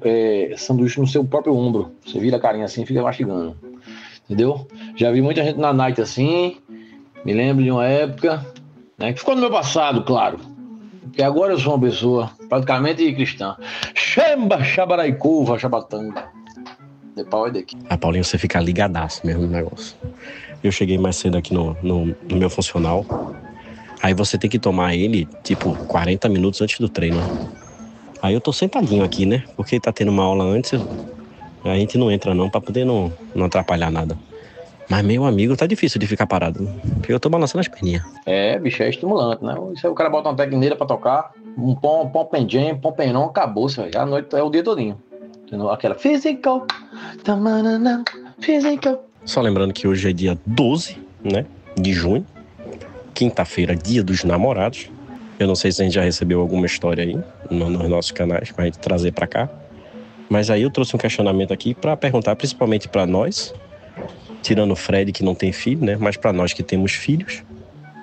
Speaker 4: sanduíche no seu próprio ombro. Você vira a carinha assim e fica mastigando. Entendeu? Já vi muita gente na night assim. Me lembro de uma época, né, que ficou no meu passado, claro. Porque agora eu sou uma pessoa praticamente cristã. Xamba, xabaraicova, xabatanga. De pau é daqui.
Speaker 3: Paulinho, você fica ligadaço mesmo no negócio. Eu cheguei mais cedo aqui no meu funcional. Aí você tem que tomar ele, tipo, 40 minutos antes do treino. Aí eu tô sentadinho aqui, né? Porque tá tendo uma aula antes. A gente não entra não, pra poder não atrapalhar nada. Mas, meu amigo, tá difícil de ficar parado. Porque eu tô balançando as perninhas.
Speaker 4: Bicho, é estimulante, né? Isso aí o cara bota uma tecneira pra tocar, um pom jam, pom não, acabou-se, velho. A noite é o dia todinho. Entendeu? Aquela physical, physical.
Speaker 3: Só lembrando que hoje é dia 12, né? De junho. Quinta-feira, dia dos namorados. Eu não sei se a gente já recebeu alguma história aí nos nossos canais pra gente trazer pra cá. Mas aí eu trouxe um questionamento aqui pra perguntar, principalmente pra nós. Tirando o Fred, que não tem filho, né? Mas pra nós que temos filhos.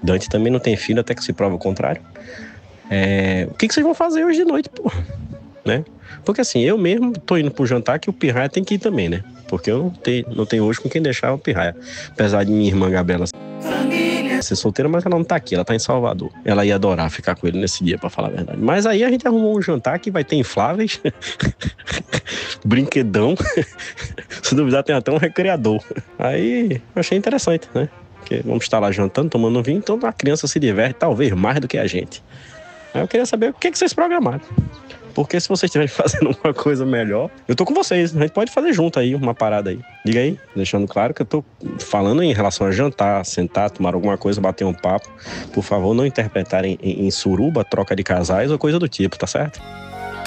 Speaker 3: Dante também não tem filho, até que se prova o contrário. O que vocês vão fazer hoje de noite, porra? Né? Porque assim, eu mesmo tô indo pro jantar que o Pirraia tem que ir também, né? Porque eu não tenho hoje com quem deixar o Pirraia. Apesar de minha irmã Gabriela ser solteira, mas ela não tá aqui, ela tá em Salvador. Ela ia adorar ficar com ele nesse dia, pra falar a verdade. Mas aí a gente arrumou um jantar que vai ter infláveis, brinquedão, se duvidar tem até um recreador. Aí eu achei interessante, né? Porque vamos estar lá jantando, tomando vinho, então a criança se diverte talvez mais do que a gente. Aí eu queria saber o que vocês programaram. Porque se vocês estiverem fazendo uma coisa melhor, eu tô com vocês. A gente pode fazer junto aí, uma parada aí. Diga aí, deixando claro que eu tô falando em relação a jantar, sentar, tomar alguma coisa, bater um papo. Por favor, não interpretarem em suruba, troca de casais ou coisa do tipo, tá certo?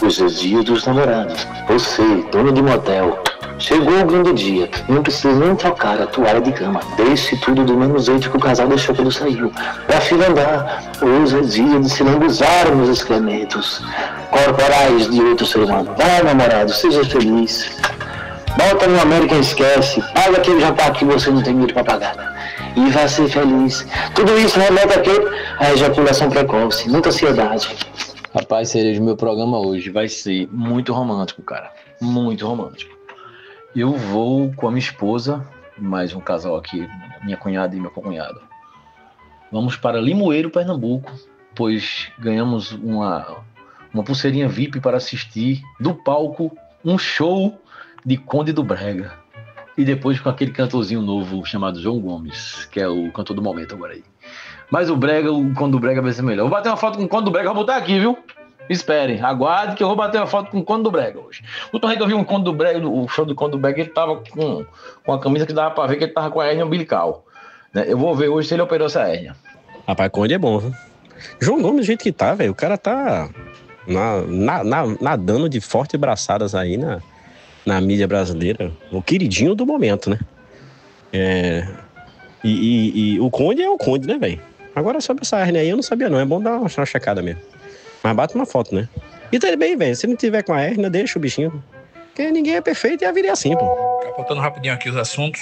Speaker 13: Hoje é dia dos namorados. Você, dono de motel, chegou o grande dia. Não precisa nem trocar a toalha de cama. Deixe tudo do mesmo jeito que o casal deixou quando saiu. Pra fila andar. Hoje é dia de se lambuzar nos excrementos corporais de outro ser humano. Vai, namorado, seja feliz. Bota no American Esquece. Paga aquele jantar que você não tem dinheiro pra pagar. E vai ser feliz. Tudo isso remete a ejaculação precoce. Muita ansiedade.
Speaker 4: Rapaz, Cerejo, meu programa hoje vai ser muito romântico, cara. Muito romântico. Eu vou com a minha esposa, mais um casal aqui, minha cunhada e meu cunhado. Vamos para Limoeiro, Pernambuco, pois ganhamos uma pulseirinha VIP para assistir do palco um show de Conde do Brega.
Speaker 14: e depois com aquele cantorzinho novo chamado João Gomes, que é o cantor do momento agora aí. Mas o Conde do Brega vai ser melhor. Vou bater uma foto com o Conde do Brega, vou botar aqui, viu? Esperem, aguarde que eu vou bater uma foto com o Conde do Brega hoje. O último que eu vi um Conde do Brega, o show do Conde do Brega, ele tava com a camisa que dava pra ver que ele tava com a hérnia umbilical. Né? Eu vou ver hoje se ele operou essa hérnia.
Speaker 3: Rapaz, Conde é bom, viu? João Gomes, do jeito que tá, velho, o cara tá nadando de fortes braçadas aí na mídia brasileira. O queridinho do momento, né? E o Conde é o Conde, né, velho? Agora sobre essa hérnia aí eu não sabia não, é bom dar uma checada mesmo. Mas bate uma foto, né? E tá bem, velho, se não tiver com a hérnia, deixa o bichinho. Porque ninguém é perfeito e a vida é assim, pô.
Speaker 2: Capotando rapidinho aqui os assuntos.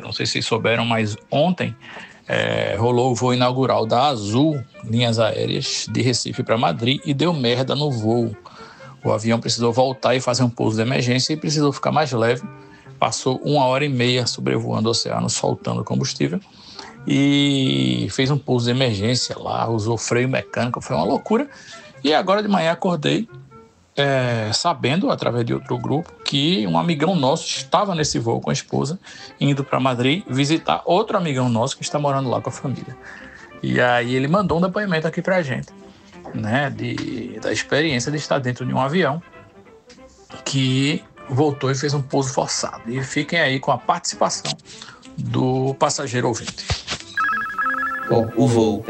Speaker 2: Não sei se vocês souberam, mas ontem rolou o voo inaugural da Azul Linhas Aéreas de Recife para Madrid e deu merda no voo. O avião precisou voltar e fazer um pouso de emergência e precisou ficar mais leve. Passou 1h30 sobrevoando o oceano, soltando combustível e fez um pouso de emergência lá, usou freio mecânico, foi uma loucura. E agora de manhã acordei sabendo, através de outro grupo, que um amigão nosso estava nesse voo com a esposa, indo para Madrid visitar outro amigão nosso que está morando lá com a família. E aí ele mandou um depoimento aqui pra gente, né, da experiência de estar dentro de um avião que voltou e fez um pouso forçado. E fiquem aí com a participação do passageiro ouvinte.
Speaker 15: Bom, o voo,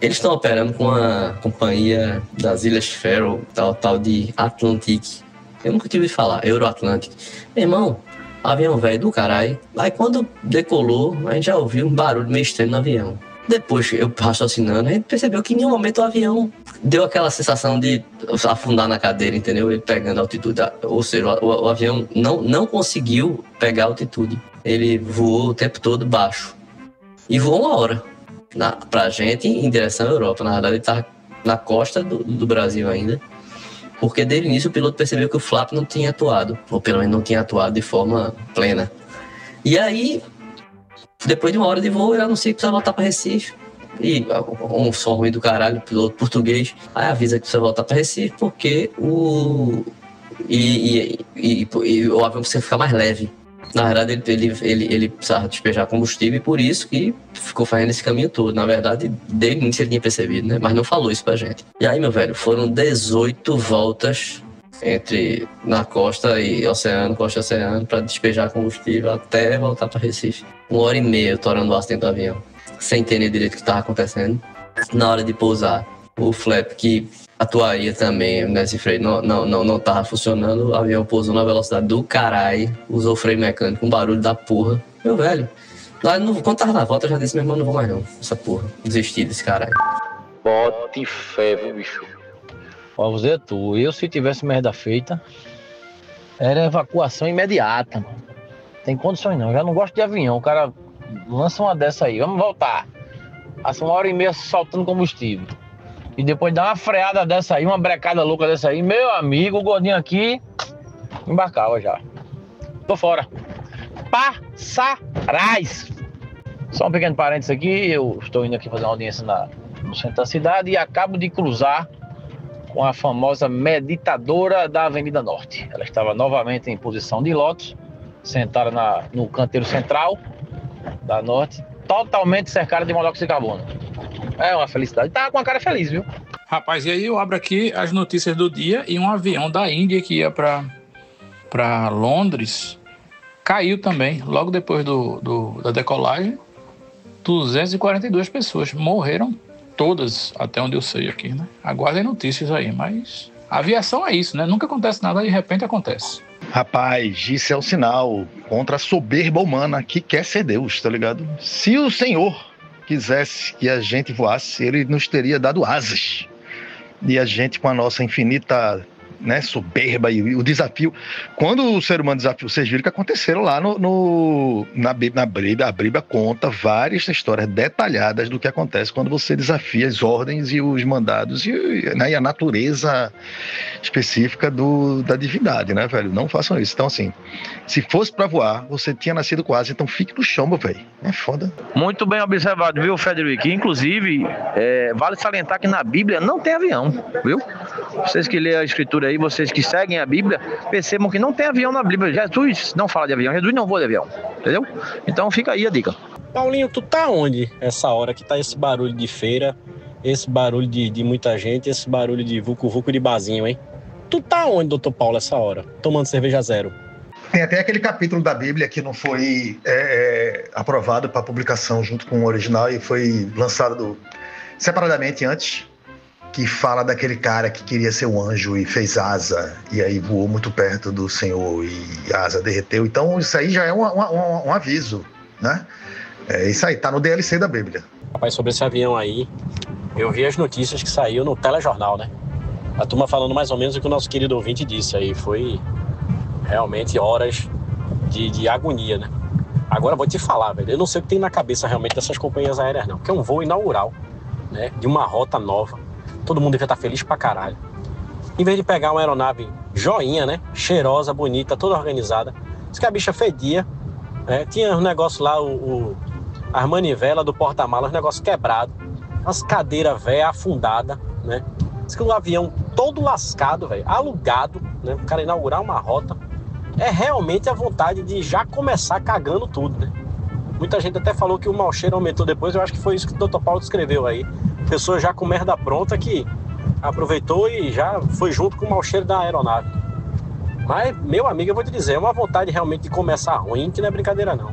Speaker 15: eles estão operando com a companhia das Ilhas Faroe, tal de Atlantic. Eu nunca tive de falar, Euroatlantic. Meu irmão, avião velho do caralho. Aí quando decolou, a gente já ouviu um barulho meio estranho no avião. Depois, eu raciocinando, a gente percebeu que em nenhum momento o avião deu aquela sensação de afundar na cadeira, entendeu? Ele pegando altitude. Ou seja, o avião não conseguiu pegar altitude. Ele voou o tempo todo baixo. E voou 1 hora. Pra gente, em direção à Europa. Na verdade, ele estava na costa do Brasil ainda. Porque desde o início o piloto percebeu que o flap não tinha atuado. Ou pelo menos não tinha atuado de forma plena. E aí, depois de 1 hora de voo, eu anunciei que precisava voltar para Recife. E um som ruim do caralho, piloto português. Aí avisa que precisa voltar para Recife porque o avião precisa ficar mais leve. Na verdade, ele precisava despejar combustível e por isso que ficou fazendo esse caminho todo. Na verdade, desde o início ele tinha percebido, né? Mas não falou isso pra gente. E aí, meu velho, foram 18 voltas na costa e oceano, costa e oceano, pra despejar combustível até voltar pra Recife. 1h30 eu torando o aço dentro do avião, sem entender direito o que estava acontecendo. Na hora de pousar, o flap que atuaria também nesse freio não tava funcionando, o avião pousou na velocidade do caralho, usou freio mecânico, um barulho da porra. Meu velho, quando tava na volta eu já disse, meu irmão, não vou mais não, essa porra, desisti desse caralho.
Speaker 4: Bote fé, viu, bicho? Ó, vou dizer tu, eu se tivesse merda feita, era evacuação imediata, mano. Tem condições não, eu já não gosto de avião, o cara lança uma dessa aí, vamos voltar. Passa 1h30 soltando combustível. E depois dá uma freada dessa aí, uma brecada louca dessa aí, meu amigo, o gordinho aqui embarcava já. Tô fora. Passarás. Só um pequeno parênteses aqui, eu estou indo aqui fazer uma audiência no centro da cidade e acabo de cruzar com a famosa meditadora da Avenida Norte. Ela estava novamente em posição de lótus, sentada no canteiro central da Norte, totalmente cercada de monóxido de carbono. É uma felicidade. Tá com a cara feliz, viu?
Speaker 2: Rapaz, e aí eu abro aqui as notícias do dia e um avião da Índia que ia para Londres caiu também. Logo depois da decolagem, 242 pessoas morreram, todas, até onde eu sei aqui, né? Aguardem notícias aí, mas a aviação é isso, né? Nunca acontece nada e de repente acontece.
Speaker 12: Rapaz, isso é o sinal contra a soberba humana que quer ser Deus, tá ligado? Se o Senhor quisesse que a gente voasse, ele nos teria dado asas. E a gente, com a nossa infinita, né, soberba e o desafio. Quando o ser humano desafiou, vocês viram que aconteceram lá na Bíblia. A Bíblia conta várias histórias detalhadas do que acontece quando você desafia as ordens e os mandados e a natureza específica da divindade, né, velho? Não façam isso. Então, assim, se fosse pra voar, você tinha nascido com asas, então fique no chão, meu velho. É foda.
Speaker 4: Muito bem observado, viu, Frederico? Inclusive, vale salientar que na Bíblia não tem avião, viu? Vocês que lêem a escritura aí, aí, vocês que seguem a Bíblia, percebam que não tem avião na Bíblia. Jesus não fala de avião, Jesus não voa de avião, entendeu? Então fica aí a dica.
Speaker 9: Paulinho, tu tá onde essa hora que tá esse barulho de feira, esse barulho de muita gente, esse barulho de vucu-vucu de barzinho, hein? Tu tá onde, doutor Paulo, essa hora? Tomando cerveja zero.
Speaker 12: Tem até aquele capítulo da Bíblia que não foi aprovado para publicação junto com o original e foi lançado separadamente antes, que fala daquele cara que queria ser um anjo e fez asa, e aí voou muito perto do Senhor e a asa derreteu. Então isso aí já é um aviso, né? É isso aí, tá no DLC da Bíblia.
Speaker 9: Rapaz, sobre esse avião aí, eu vi as notícias que saiu no telejornal, né? A turma falando mais ou menos o que o nosso querido ouvinte disse aí. Foi realmente horas de agonia, né? Agora vou te falar, velho. Eu não sei o que tem na cabeça realmente dessas companhias aéreas, não. Porque é um voo inaugural, né? De uma rota nova. Todo mundo devia estar feliz pra caralho. Em vez de pegar uma aeronave joinha, né? Cheirosa, bonita, toda organizada. Diz que a bicha fedia, né? Tinha um negócio lá, as manivelas do porta-malas, um negócio quebrado. Umas cadeiras velhas, afundadas, né? Diz que um avião todo lascado, velho, alugado, né? O cara inaugurar uma rota. É realmente a vontade de já começar cagando tudo, né? Muita gente até falou que o mau cheiro aumentou depois. Eu acho que foi isso que o Dr. Paulo descreveu aí. Pessoa já com merda pronta que aproveitou e já foi junto com o mau cheiro da aeronave. Mas, meu amigo, eu vou te dizer, é uma vontade realmente de começar ruim, que não é brincadeira não.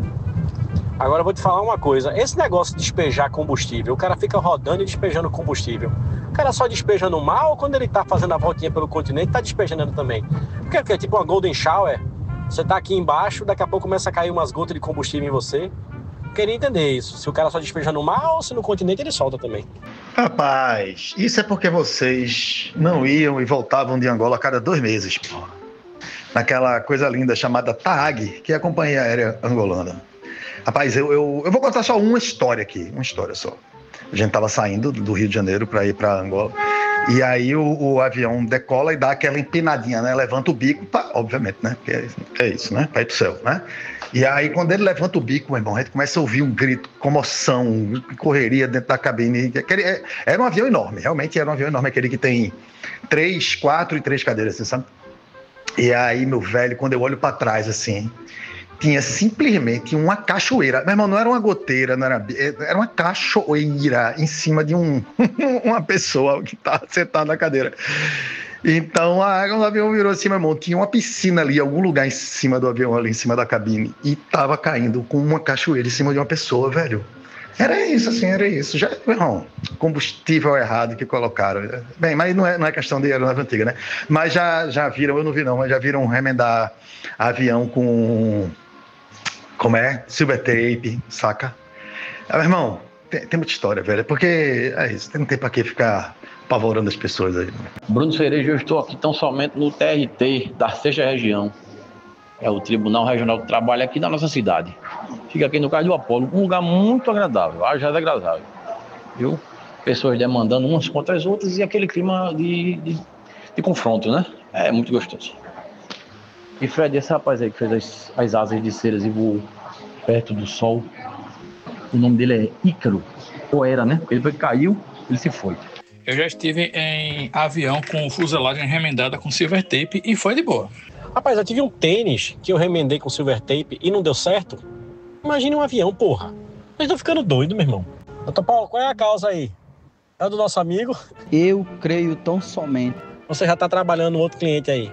Speaker 9: Agora eu vou te falar uma coisa. Esse negócio de despejar combustível, o cara fica rodando e despejando combustível. O cara só despeja no mar ou quando ele tá fazendo a voltinha pelo continente, tá despejando também? Porque é tipo uma golden shower. Você tá aqui embaixo, daqui a pouco começa a cair umas gotas de combustível em você. Eu queria entender isso. Se o cara só despeja no mar ou se no continente ele solta também.
Speaker 12: Rapaz, isso é porque vocês não iam e voltavam de Angola a cada 2 meses, pô. Naquela coisa linda chamada TAG, que é a companhia aérea angolana. Rapaz, eu vou contar só uma história aqui, uma história só. A gente tava saindo do Rio de Janeiro para ir para Angola. E aí o avião decola e dá aquela empinadinha, né? Levanta o bico, obviamente, né? Porque é isso, né? Para ir pro céu, né? E aí quando ele levanta o bico, meu irmão, a gente começa a ouvir um grito, comoção, correria dentro da cabine. Era um avião enorme, realmente era um avião enorme, aquele que tem 3, 4 e 3 cadeiras, assim, sabe? E aí, meu velho, quando eu olho para trás, assim, tinha simplesmente uma cachoeira. Meu irmão, não era uma goteira, não era uma cachoeira em cima de uma pessoa que estava sentada na cadeira. Então, o avião virou assim, meu irmão, tinha uma piscina ali, algum lugar em cima do avião, ali em cima da cabine, e tava caindo com uma cachoeira em cima de uma pessoa, velho. Era isso, assim, era isso. Já, meu irmão, combustível errado que colocaram. Bem, mas não é questão de aeronave antiga, né? Mas já viram, eu não vi não, mas já viram remendar avião com... Como é? Silver tape, saca? Meu irmão, tem muita história, velho. Porque é isso, não tem pra que ficar apavorando as pessoas aí.
Speaker 4: Bruno Cereja, eu estou aqui tão somente no TRT da 6ª Região. É o Tribunal Regional do Trabalho aqui da nossa cidade. Fica aqui no Cais do Apolo, um lugar muito agradável, agradável. Viu? Pessoas demandando umas contra as outras e aquele clima de confronto, né? É muito gostoso. E Fred, esse rapaz aí que fez as asas de ceras e voou perto do sol, o nome dele é Ícaro, ou era, né? Ele caiu, ele se foi.
Speaker 2: Eu já estive em avião com fuselagem remendada com silver tape e foi de boa.
Speaker 9: Rapaz, eu tive um tênis que eu remendei com silver tape e não deu certo. Imagine um avião, porra. Vocês estão ficando doidos, meu irmão. Doutor Paulo, qual é a causa aí? É do nosso amigo?
Speaker 16: Eu creio tão somente.
Speaker 9: Você já está trabalhando no outro cliente aí.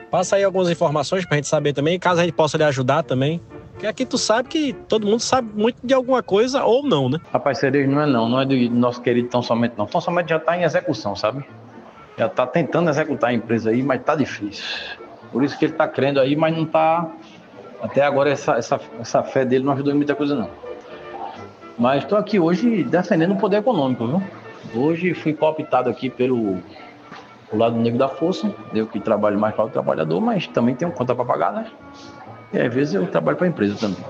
Speaker 9: Passa aí algumas informações pra gente saber também, caso a gente possa lhe ajudar também. Porque aqui tu sabe que todo mundo sabe muito de alguma coisa ou não, né?
Speaker 4: Rapaz, Cereja não é do nosso querido Tão Somente não. Tão Somente já está em execução, sabe? Já está tentando executar a empresa aí, mas tá difícil. Por isso que ele está crendo aí, mas não tá... Até agora essa fé dele não ajudou em muita coisa não. Mas estou aqui hoje defendendo o poder econômico, viu? Hoje fui cooptado aqui pelo lado negro da força. Eu que trabalho mais para o trabalhador, mas também tenho conta para pagar, né? E às vezes eu trabalho para a empresa também.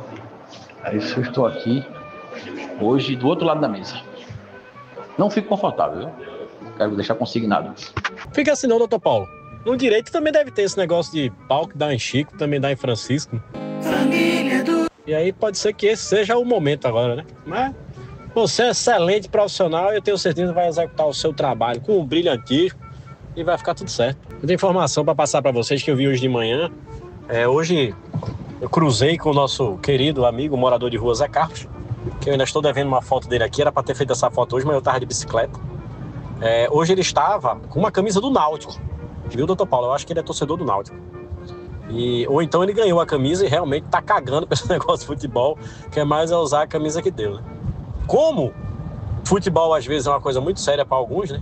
Speaker 4: É isso que eu estou aqui hoje do outro lado da mesa. Não fico confortável, viu? Quero deixar consignado.
Speaker 9: Fica assim não, doutor Paulo. No direito também deve ter esse negócio de pau que dá em Chico, também dá em Francisco. E aí pode ser que esse seja o momento agora, né? Mas você é excelente profissional e eu tenho certeza que vai executar o seu trabalho com um brilhantismo e vai ficar tudo certo. Eu tenho informação para passar para vocês que eu vi hoje de manhã. Hoje eu cruzei com o nosso querido amigo, morador de rua Zé Carlos, que eu ainda estou devendo uma foto dele aqui. Era para ter feito essa foto hoje, mas eu estava de bicicleta. Hoje ele estava com uma camisa do Náutico. Viu, doutor Paulo? Eu acho que ele é torcedor do Náutico. Ou então ele ganhou a camisa e realmente tá cagando pra esse negócio de futebol, quer mais usar a camisa que deu, né? Como futebol às vezes é uma coisa muito séria para alguns, né?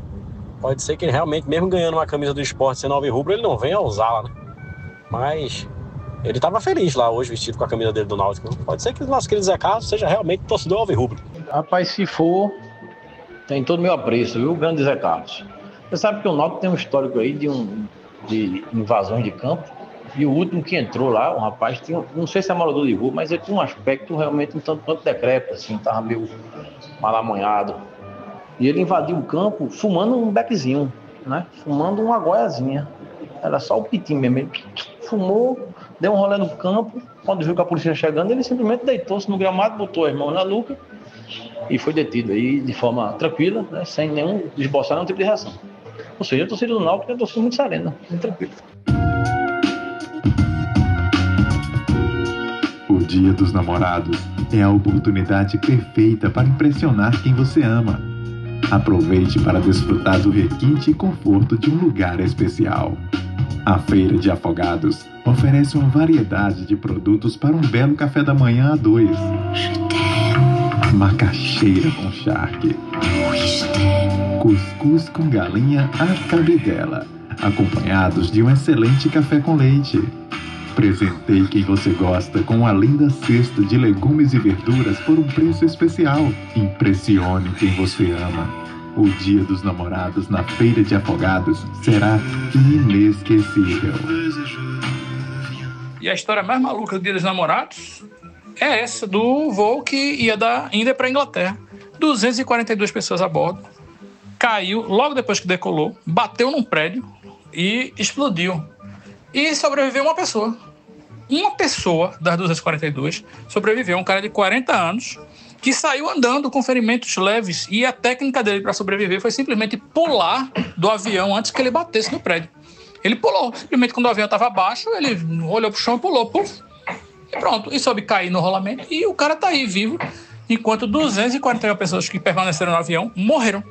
Speaker 9: Pode ser que ele realmente, mesmo ganhando uma camisa do esporte sendo alvirrubro, ele não venha a usá-la, né? Mas ele tava feliz lá hoje, vestido com a camisa dele do Náutico. Pode ser que o nosso querido Zé Carlos seja realmente torcedor alvirrubro.
Speaker 14: Rapaz, se for, tem todo o meu apreço, viu? O grande Zé Carlos. Você sabe que o Náutico tem um histórico aí de invasões de campo. E o último que entrou lá, um rapaz, tinha, não sei se é morador de rua, mas ele tinha um aspecto realmente um tanto quanto decrépito, assim, tava meio malamanhado. E ele invadiu o campo fumando um beckzinho, né? Fumando uma goiazinha. Era só o pitinho mesmo. Ele fumou, deu um rolê no campo. Quando viu que a polícia chegando, ele simplesmente deitou-se no gramado, botou as mãos na nuca e foi detido aí de forma tranquila, né? Sem esboçar nenhum tipo de reação. Ou seja, a torcida do Náutico é uma torcida muito serena, muito tranquila.
Speaker 17: O Dia dos Namorados é a oportunidade perfeita para impressionar quem você ama. Aproveite para desfrutar do requinte e conforto de um lugar especial. A Feira de Afogados oferece uma variedade de produtos para um belo café da manhã a dois. Macaxeira com charque. Cuscuz com galinha à cabidela, acompanhados de um excelente café com leite. Presenteie quem você gosta com uma linda cesta de legumes e verduras por um preço especial. Impressione quem você ama. O Dia dos Namorados na Feira de Afogados será inesquecível.
Speaker 2: E a história mais maluca do Dia dos Namorados é essa do voo que ia da Índia para a Inglaterra. 242 pessoas a bordo. Caiu logo depois que decolou, bateu num prédio e explodiu. E sobreviveu uma pessoa. Uma pessoa das 242 sobreviveu, um cara de 40 anos, que saiu andando com ferimentos leves, e a técnica dele para sobreviver foi simplesmente pular do avião antes que ele batesse no prédio. Ele pulou, simplesmente quando o avião estava abaixo, ele olhou pro chão e pulou, puf, e pronto, e soube cair no rolamento, e o cara tá aí vivo, enquanto 241 pessoas que permaneceram no avião morreram.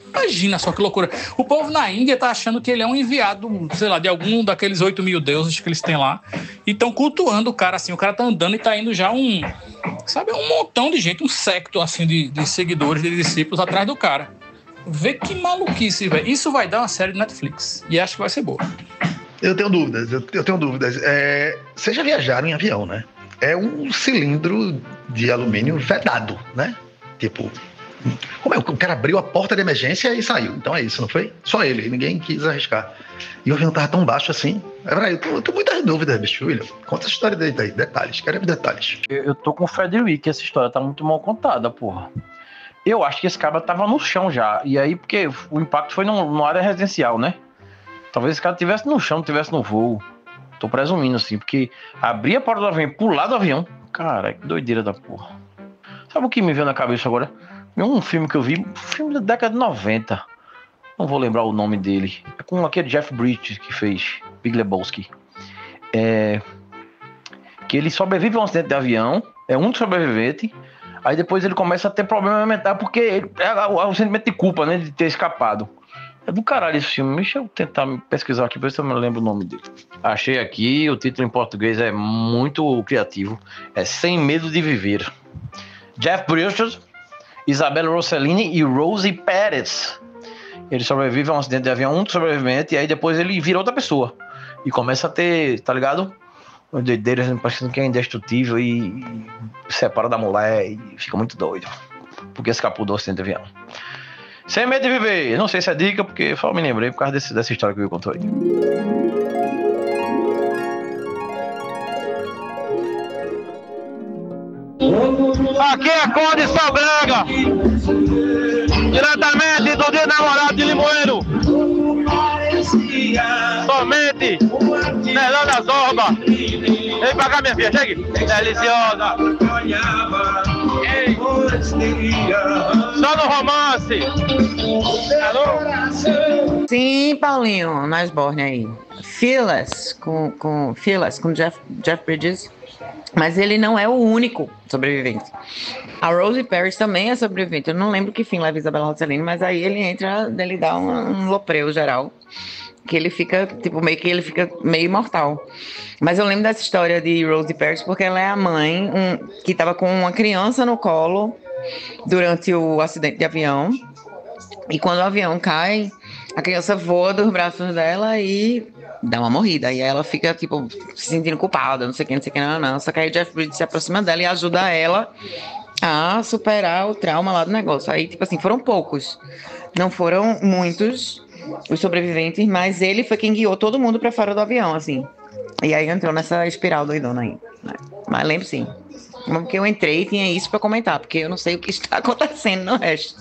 Speaker 2: Imagina só que loucura. O povo na Índia tá achando que ele é um enviado, sei lá, de algum daqueles 8 mil deuses que eles têm lá. E estão cultuando o cara, assim. O cara tá andando e tá indo já um montão de gente, um secto, assim, de seguidores, de discípulos atrás do cara. Vê que maluquice, velho. Isso vai dar uma série de Netflix. E acho que vai ser boa.
Speaker 12: Eu tenho dúvidas. Vocês já viajaram em avião, né? É um cilindro de alumínio vedado, né? Tipo... Como é? O cara abriu a porta de emergência e saiu. Então é isso, não foi? Só ele, ninguém quis arriscar. E o avião tava tão baixo assim. Eu tô muitas dúvidas, bicho, William. Conta a história dele aí, detalhes, queremos detalhes.
Speaker 14: Eu tô com o Frederick, essa história tá muito mal contada, porra. Eu acho que esse cara tava no chão já. E aí, porque o impacto foi numa área residencial, né? Talvez esse cara estivesse no chão, estivesse no voo. Tô presumindo, assim, porque abrir a porta do avião e pular do avião. Cara, que doideira da porra. Sabe o que me veio na cabeça agora? Um filme que eu vi, um filme da década de 90. Não vou lembrar o nome dele. É com aquele Jeff Bridges que fez Big Lebowski. Que ele sobrevive a um acidente de avião, é um sobrevivente. Aí depois ele começa a ter problema mental porque ele, é o sentimento de culpa, né, de ter escapado. É do caralho esse filme. Deixa eu tentar pesquisar aqui pra ver se eu me lembro o nome dele. Achei aqui, o título em português é muito criativo. É Sem Medo de Viver. Jeff Bridges, Isabella Rossellini e Rosie Perez. Ele sobrevive a um acidente de avião, um sobrevivente, e aí depois ele vira outra pessoa. E começa a ter, tá ligado? Os doideiros parecendo que é indestrutível e separa da mulher e fica muito doido. Porque escapou do acidente de avião. Sem Medo de Viver. Não sei se é dica, porque só me lembrei por causa dessa história que eu contou aí.
Speaker 4: Aqui é Conde Salbrega, diretamente do Dia Namorado de Limoeiro. Somente melhor da Zorba. Vem pra cá, minha filha, chegue. Deliciosa. Só no romance. Alô?
Speaker 10: Sim, Paulinho, na Osborne aí. Fearless, com Jeff Bridges. Mas ele não é o único sobrevivente. A Rosie Paris também é sobrevivente. Eu não lembro que fim leva Isabela Rossellini, mas aí ele entra, ele dá um lopreu geral. Que ele fica, meio imortal. Mas eu lembro dessa história de Rosie Paris porque ela é a mãe que estava com uma criança no colo durante o acidente de avião. E quando o avião cai, a criança voa dos braços dela e dá uma morrida. E aí ela fica, se sentindo culpada, não sei o que, não. Só que aí o Jeff Bridges se aproxima dela e ajuda ela a superar o trauma lá do negócio. Aí, foram poucos. Não foram muitos os sobreviventes, mas ele foi quem guiou todo mundo pra fora do avião, assim. E aí entrou nessa espiral doidona aí. Né? Mas lembro sim. Porque eu entrei e tinha isso pra comentar, porque eu não sei o que está acontecendo no resto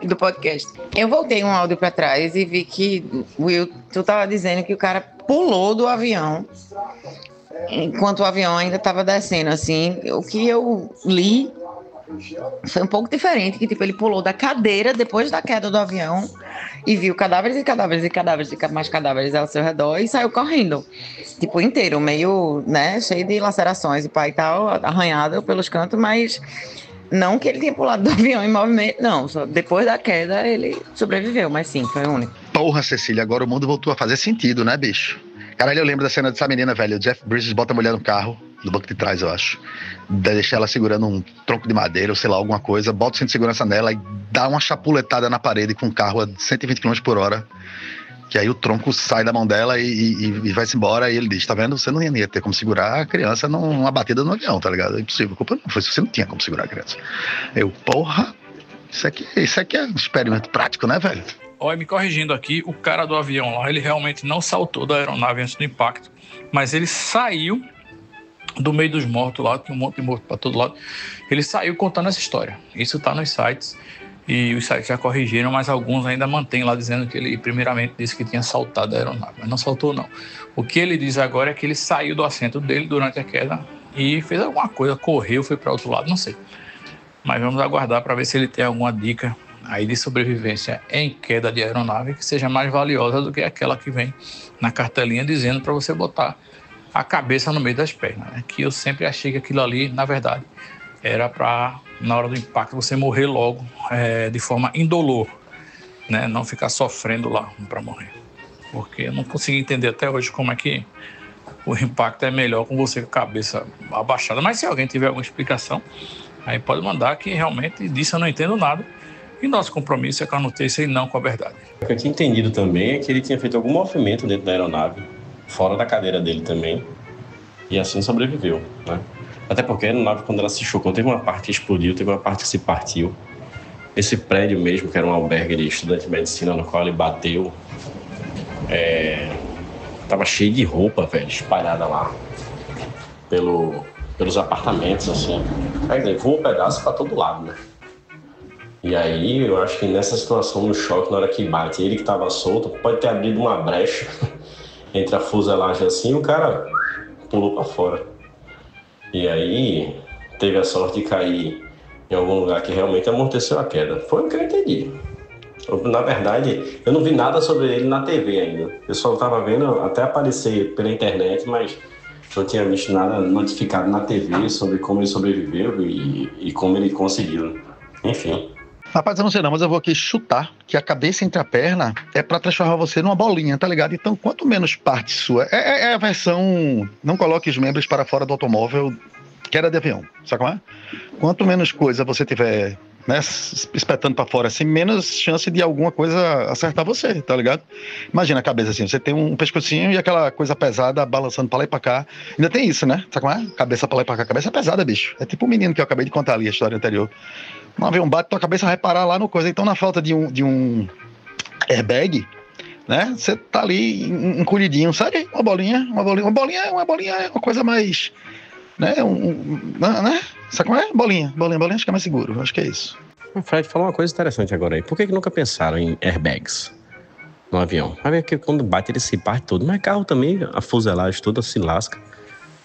Speaker 10: do podcast. Eu voltei um áudio pra trás e vi que, Will, tu tava dizendo que o cara pulou do avião enquanto o avião ainda tava descendo, assim. O que eu li foi um pouco diferente, que ele pulou da cadeira depois da queda do avião e viu cadáveres e cadáveres e cadáveres e mais cadáveres ao seu redor e saiu correndo, inteiro, meio, né, cheio de lacerações e pai e tal, arranhado pelos cantos, mas não que ele tenha pulado do avião em movimento, não, só depois da queda ele sobreviveu, mas sim, foi o único.
Speaker 12: Porra, Cecília, agora o mundo voltou a fazer sentido, né, bicho? Caralho, eu lembro da cena dessa menina, velho, o Jeff Bridges bota a mulher no carro, no banco de trás, eu acho. Deixa ela segurando um tronco de madeira, ou sei lá, alguma coisa, bota o cinto de segurança nela e dá uma chapuletada na parede com um carro a 120 km por hora. Que aí o tronco sai da mão dela e vai-se embora. E ele diz, tá vendo? Você não ia ter como segurar a criança numa batida no avião, tá ligado? É impossível. A culpa não foi, você não tinha como segurar a criança. Porra, isso aqui é um experimento prático, né, velho?
Speaker 2: Olha, me corrigindo aqui, o cara do avião lá, ele realmente não saltou da aeronave antes do impacto, mas ele saiu do meio dos mortos lá, tinha um monte de morto para todo lado. Ele saiu contando essa história. Isso está nos sites e os sites já corrigiram, mas alguns ainda mantêm lá dizendo que ele primeiramente disse que tinha saltado da aeronave, mas não saltou não. O que ele diz agora é que ele saiu do assento dele durante a queda e fez alguma coisa, correu, foi para outro lado, não sei. Mas vamos aguardar para ver se ele tem alguma dica aí de sobrevivência em queda de aeronave que seja mais valiosa do que aquela que vem na cartelinha dizendo para você botar a cabeça no meio das pernas, né? Que eu sempre achei que aquilo ali, na verdade, era para, na hora do impacto, você morrer logo de forma indolor, né? Não ficar sofrendo lá para morrer. Porque eu não consegui entender até hoje como é que o impacto é melhor com você com a cabeça abaixada. Mas se alguém tiver alguma explicação, aí pode mandar, que realmente disso eu não entendo nada. E nosso compromisso é com a notícia e não com a verdade.
Speaker 3: O que eu tinha entendido também é que ele tinha feito algum movimento dentro da aeronave, fora da cadeira dele também, e assim sobreviveu, né? Até porque a aeronave, quando ela se chocou, teve uma parte que explodiu, teve uma parte que se partiu. Esse prédio mesmo, que era um albergue de estudante de medicina no qual ele bateu, tava cheio de roupa, velho, espalhada lá pelos apartamentos, assim. Aí levou um pedaço pra todo lado, né? E aí, eu acho que nessa situação, no choque, na hora que bate, ele que tava solto, pode ter abrido uma brecha entre a fuselagem assim, e o cara pulou pra fora. E aí, teve a sorte de cair em algum lugar que realmente amorteceu a queda. Foi o que eu entendi. Na verdade, eu não vi nada sobre ele na TV ainda. Eu só tava vendo até aparecer pela internet, mas não tinha visto nada notificado na TV sobre como ele sobreviveu e como ele conseguiu. Enfim.
Speaker 12: Rapaz, eu não sei não, mas eu vou aqui chutar que a cabeça entre a perna é pra transformar você numa bolinha, tá ligado? Então, quanto menos parte sua... É a versão... Não coloque os membros para fora do automóvel, queda de avião, sabe como é? Quanto menos coisa você tiver, né, espetando pra fora, assim, menos chance de alguma coisa acertar você, tá ligado? Imagina a cabeça assim, você tem um pescocinho e aquela coisa pesada balançando pra lá e pra cá. Ainda tem isso, né? Sabe como é? Cabeça pra lá e pra cá. Cabeça é pesada, bicho. É tipo o menino que eu acabei de contar ali, a história anterior. Um avião bate, tua cabeça vai parar lá no coisa. Então, na falta de um airbag, né? Você tá ali encolhidinho, sabe? Uma bolinha é uma coisa mais, né? Né? Sabe como é? Bolinha, acho que é mais seguro. Acho que é isso.
Speaker 3: O Fred falou uma coisa interessante agora aí. Por que nunca pensaram em airbags no avião? Vai ver que quando bate, ele se parte todo. Mas carro também, a fuselagem toda se lasca.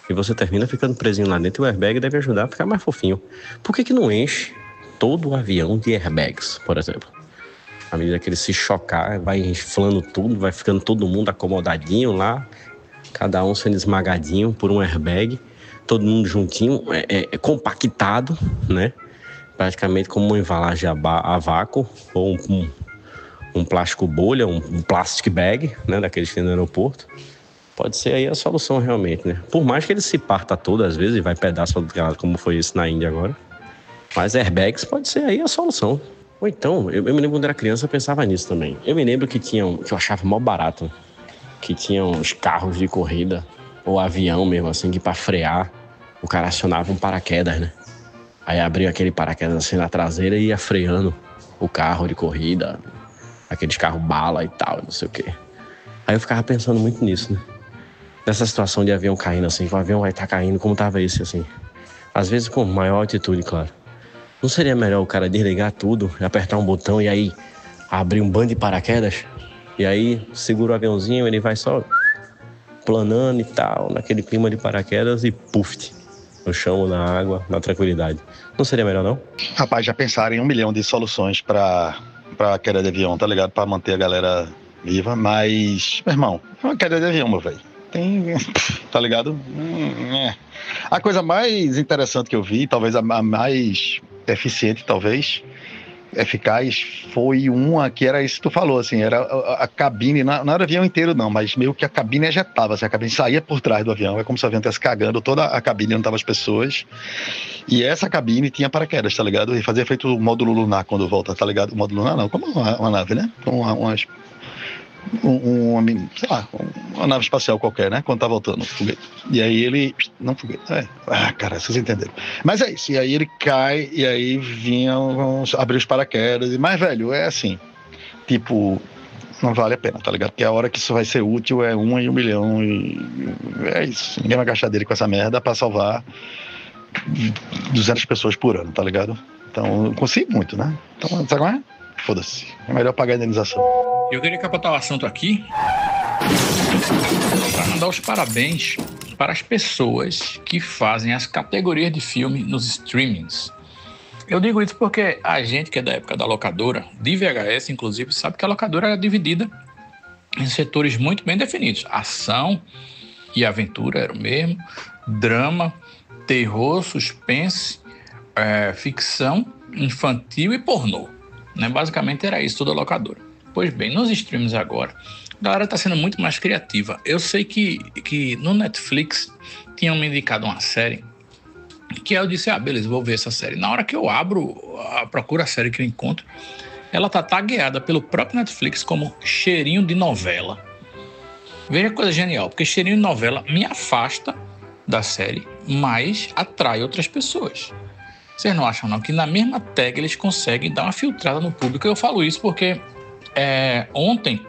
Speaker 3: E você termina ficando presinho lá dentro. E o airbag deve ajudar a ficar mais fofinho. Por que não enche todo o avião de airbags, por exemplo? À medida que ele se chocar, vai inflando tudo, vai ficando todo mundo acomodadinho lá, cada um sendo esmagadinho por um airbag, todo mundo juntinho, compactado, né? Praticamente como uma embalagem a vácuo ou um plástico bolha, um plastic bag, né? Daqueles que tem no aeroporto. Pode ser aí a solução realmente, né? Por mais que ele se parta todo, às vezes, e vai pedaço do lado, como foi isso na Índia agora. Mas airbags pode ser aí a solução. Ou então, eu me lembro quando era criança, eu pensava nisso também. Eu me lembro que que eu achava mó barato, que tinham os carros de corrida, ou avião mesmo, assim, que pra frear, o cara acionava um paraquedas, né? Aí abria aquele paraquedas assim na traseira e ia freando o carro de corrida, aqueles carros bala e tal, não sei o quê. Aí eu ficava pensando muito nisso, né? Nessa situação de avião caindo assim, que o avião vai estar caindo, como tava esse, assim. Às vezes com maior altitude, claro. Não seria melhor o cara desligar tudo, apertar um botão e aí abrir um bando de paraquedas? E aí segura o aviãozinho, ele vai só planando e tal, naquele clima de paraquedas e puf, no chão, na água, na tranquilidade. Não seria melhor, não?
Speaker 12: Rapaz, já pensaram em 1 milhão de soluções pra queda de avião, tá ligado? Pra manter a galera viva, mas, meu irmão, é uma queda de avião, meu velho. Tá ligado? A coisa mais interessante que eu vi, talvez a mais eficiente, talvez, eficaz, foi uma que era isso que tu falou, assim, era a cabine, não era o avião inteiro não, mas meio que a cabine ejetava, assim, a cabine saía por trás do avião, é como se o avião estivesse cagando, toda a cabine não tava as pessoas, e essa cabine tinha paraquedas, tá ligado? E fazia efeito o módulo lunar quando volta, tá ligado? O módulo lunar não, como uma nave, né? Sei lá, uma nave espacial qualquer, né? Quando tá voltando o foguete. E aí ele... Não foguete, cara, vocês entenderam. Mas é isso, e aí ele cai, e aí vinham abrir os paraquedas. Mas, velho, é assim, tipo, não vale a pena, tá ligado? Porque a hora que isso vai ser útil é 1 em 1 milhão, e é isso. Ninguém vai gastar dele com essa merda pra salvar 200 pessoas por ano, tá ligado? Então, eu consigo muito, né? Então, sabe como é? Foda-se. É melhor pagar a indenização.
Speaker 2: Eu queria capotar o assunto aqui para mandar os parabéns para as pessoas que fazem as categorias de filme nos streamings. Eu digo isso porque a gente que é da época da locadora, de VHS inclusive, sabe que a locadora era dividida em setores muito bem definidos. Ação e aventura era o mesmo, drama, terror, suspense, ficção, infantil e pornô. Né? Basicamente era isso, toda a locadora. Pois bem, nos streams agora, a galera está sendo muito mais criativa. Eu sei que no Netflix tinham me indicado uma série que eu disse, beleza, vou ver essa série. Na hora que eu procuro a série que eu encontro, ela tá tagueada pelo próprio Netflix como cheirinho de novela. Veja que coisa genial, porque cheirinho de novela me afasta da série, mas atrai outras pessoas. Vocês não acham não que na mesma tag eles conseguem dar uma filtrada no público? Eu falo isso porque ontem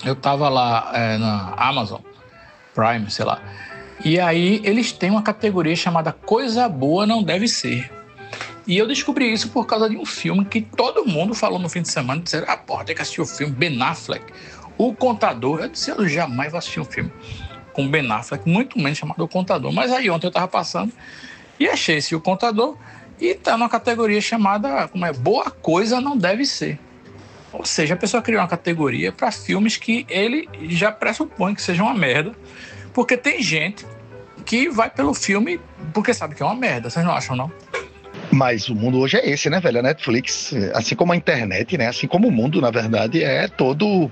Speaker 2: eu tava lá na Amazon Prime, sei lá, e aí eles têm uma categoria chamada Coisa Boa Não Deve Ser. E eu descobri isso por causa de um filme que todo mundo falou no fim de semana, disseram, tem que assistir o filme Ben Affleck, O Contador. Eu disse, eu jamais vou assistir um filme com Ben Affleck, muito menos chamado O Contador. Mas aí ontem eu tava passando e achei esse O Contador e tá numa categoria chamada Boa Coisa Não Deve Ser. Ou seja, a pessoa criou uma categoria para filmes que ele já pressupõe que sejam uma merda, porque tem gente que vai pelo filme porque sabe que é uma merda. Vocês não acham, não?
Speaker 12: Mas o mundo hoje é esse, né, velho? A Netflix, assim como a internet, né? Assim como o mundo, na verdade, é todo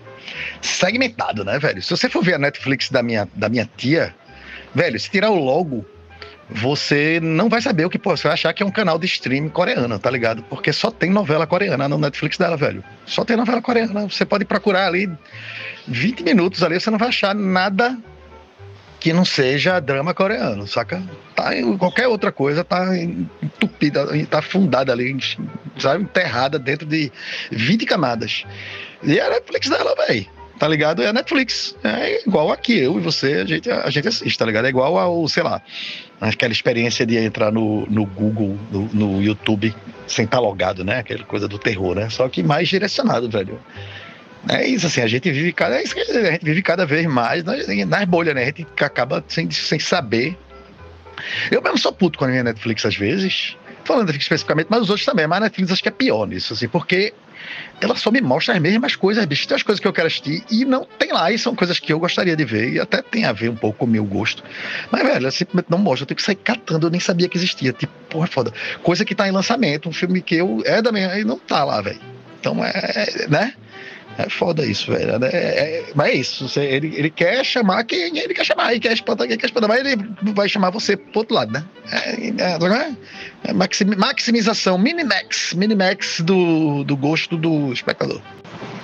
Speaker 12: segmentado, né, velho? Se você for ver a Netflix da minha tia, velho, se tirar o logo, você não vai saber o que você vai achar que é um canal de streaming coreano, tá ligado? Porque só tem novela coreana no Netflix dela, velho. Só tem novela coreana. Você pode procurar ali 20 minutos ali, você não vai achar nada que não seja drama coreano, saca? Qualquer outra coisa tá entupida, tá afundada ali, sabe? Enterrada dentro de 20 camadas. E é a Netflix dela, velho. Tá ligado? É a Netflix. É igual aqui, eu e você, a gente assiste, tá ligado? É igual ao, sei lá, aquela experiência de entrar no Google, no YouTube, sem estar logado, né? Aquela coisa do terror, né? Só que mais direcionado, velho. É isso, assim, a gente vive cada vez mais nas bolhas, né? A gente acaba sem saber. Eu mesmo sou puto com a minha Netflix às vezes, falando da Netflix especificamente, mas os outros também, mas a Netflix acho que é pior nisso, assim, porque ela só me mostra as mesmas coisas, bicho. Tem as coisas que eu quero assistir e não tem lá, e são coisas que eu gostaria de ver, e até tem a ver um pouco com o meu gosto. Mas, velho, ela simplesmente não mostra, eu tenho que sair catando, eu nem sabia que existia. Tipo, porra, foda. Coisa que tá em lançamento, um filme que é da minha, e não tá lá, velho. Então, né? É foda isso, velho. Mas é isso. Ele quer chamar quem ele quer chamar. Ele quer espantar quem quer espantar. Mas ele vai chamar você pro outro lado, né? Maximização. Minimax do gosto do espectador.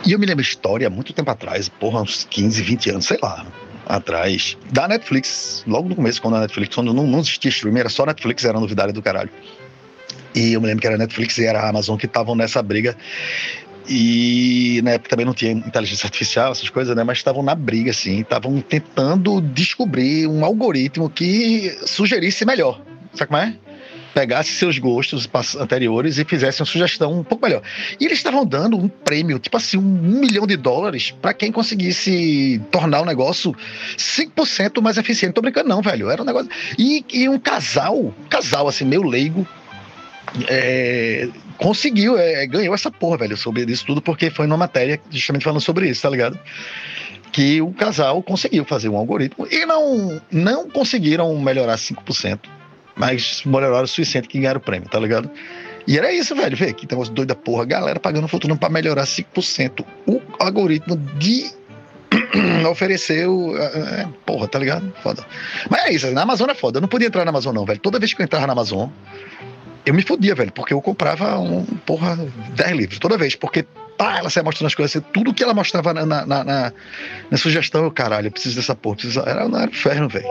Speaker 12: E eu me lembro história há muito tempo atrás. Porra, uns 15, 20 anos, sei lá. Atrás. Da Netflix. Logo no começo, quando a Netflix, quando não existia streaming, era só Netflix, era novidade do caralho. E eu me lembro que era a Netflix e era a Amazon que estavam nessa briga. E na época também não tinha inteligência artificial, essas coisas, né? Mas estavam na briga, assim, estavam tentando descobrir um algoritmo que sugerisse melhor. Sabe como é? Pegasse seus gostos anteriores e fizesse uma sugestão um pouco melhor. E eles estavam dando um prêmio, tipo assim, $1 milhão para quem conseguisse tornar o negócio 5% mais eficiente. Não tô brincando não, velho. Era um negócio... E um casal assim, meio leigo, conseguiu, ganhou essa porra, velho, sobre isso tudo, porque foi numa matéria justamente falando sobre isso, tá ligado? Que o casal conseguiu fazer um algoritmo e não conseguiram melhorar 5%, mas melhoraram o suficiente que ganharam o prêmio, tá ligado? E era isso, velho, vê que negócio doido da porra, galera pagando fortuna pra melhorar 5%. O algoritmo de oferecer porra, tá ligado? Foda. Mas é isso, na Amazon é foda, eu não podia entrar na Amazon não, velho. Toda vez que eu entrava na Amazon, eu me fodia, velho, porque eu comprava 10 livros, toda vez, porque ela sai mostrando as coisas, assim, tudo que ela mostrava na sugestão, eu, caralho, eu preciso dessa porra, era um inferno, velho.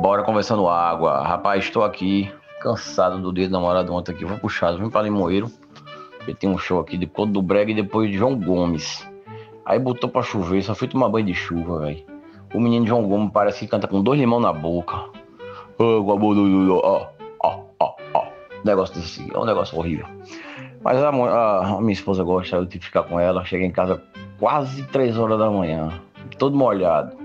Speaker 4: Bora conversando água, rapaz, estou aqui, cansado do dia do namorado ontem aqui, vou puxado, vim pra Limoeiro, porque tem um show aqui de Conto do Brega e depois de João Gomes, aí botou pra chover, só fui tomar banho de chuva, velho. O menino João Gomes parece que canta com 2 limão na boca, negócio desse, é um negócio horrível. Mas a minha esposa gosta, eu tive que ficar com ela. Cheguei em casa quase 3 horas da manhã, todo molhado,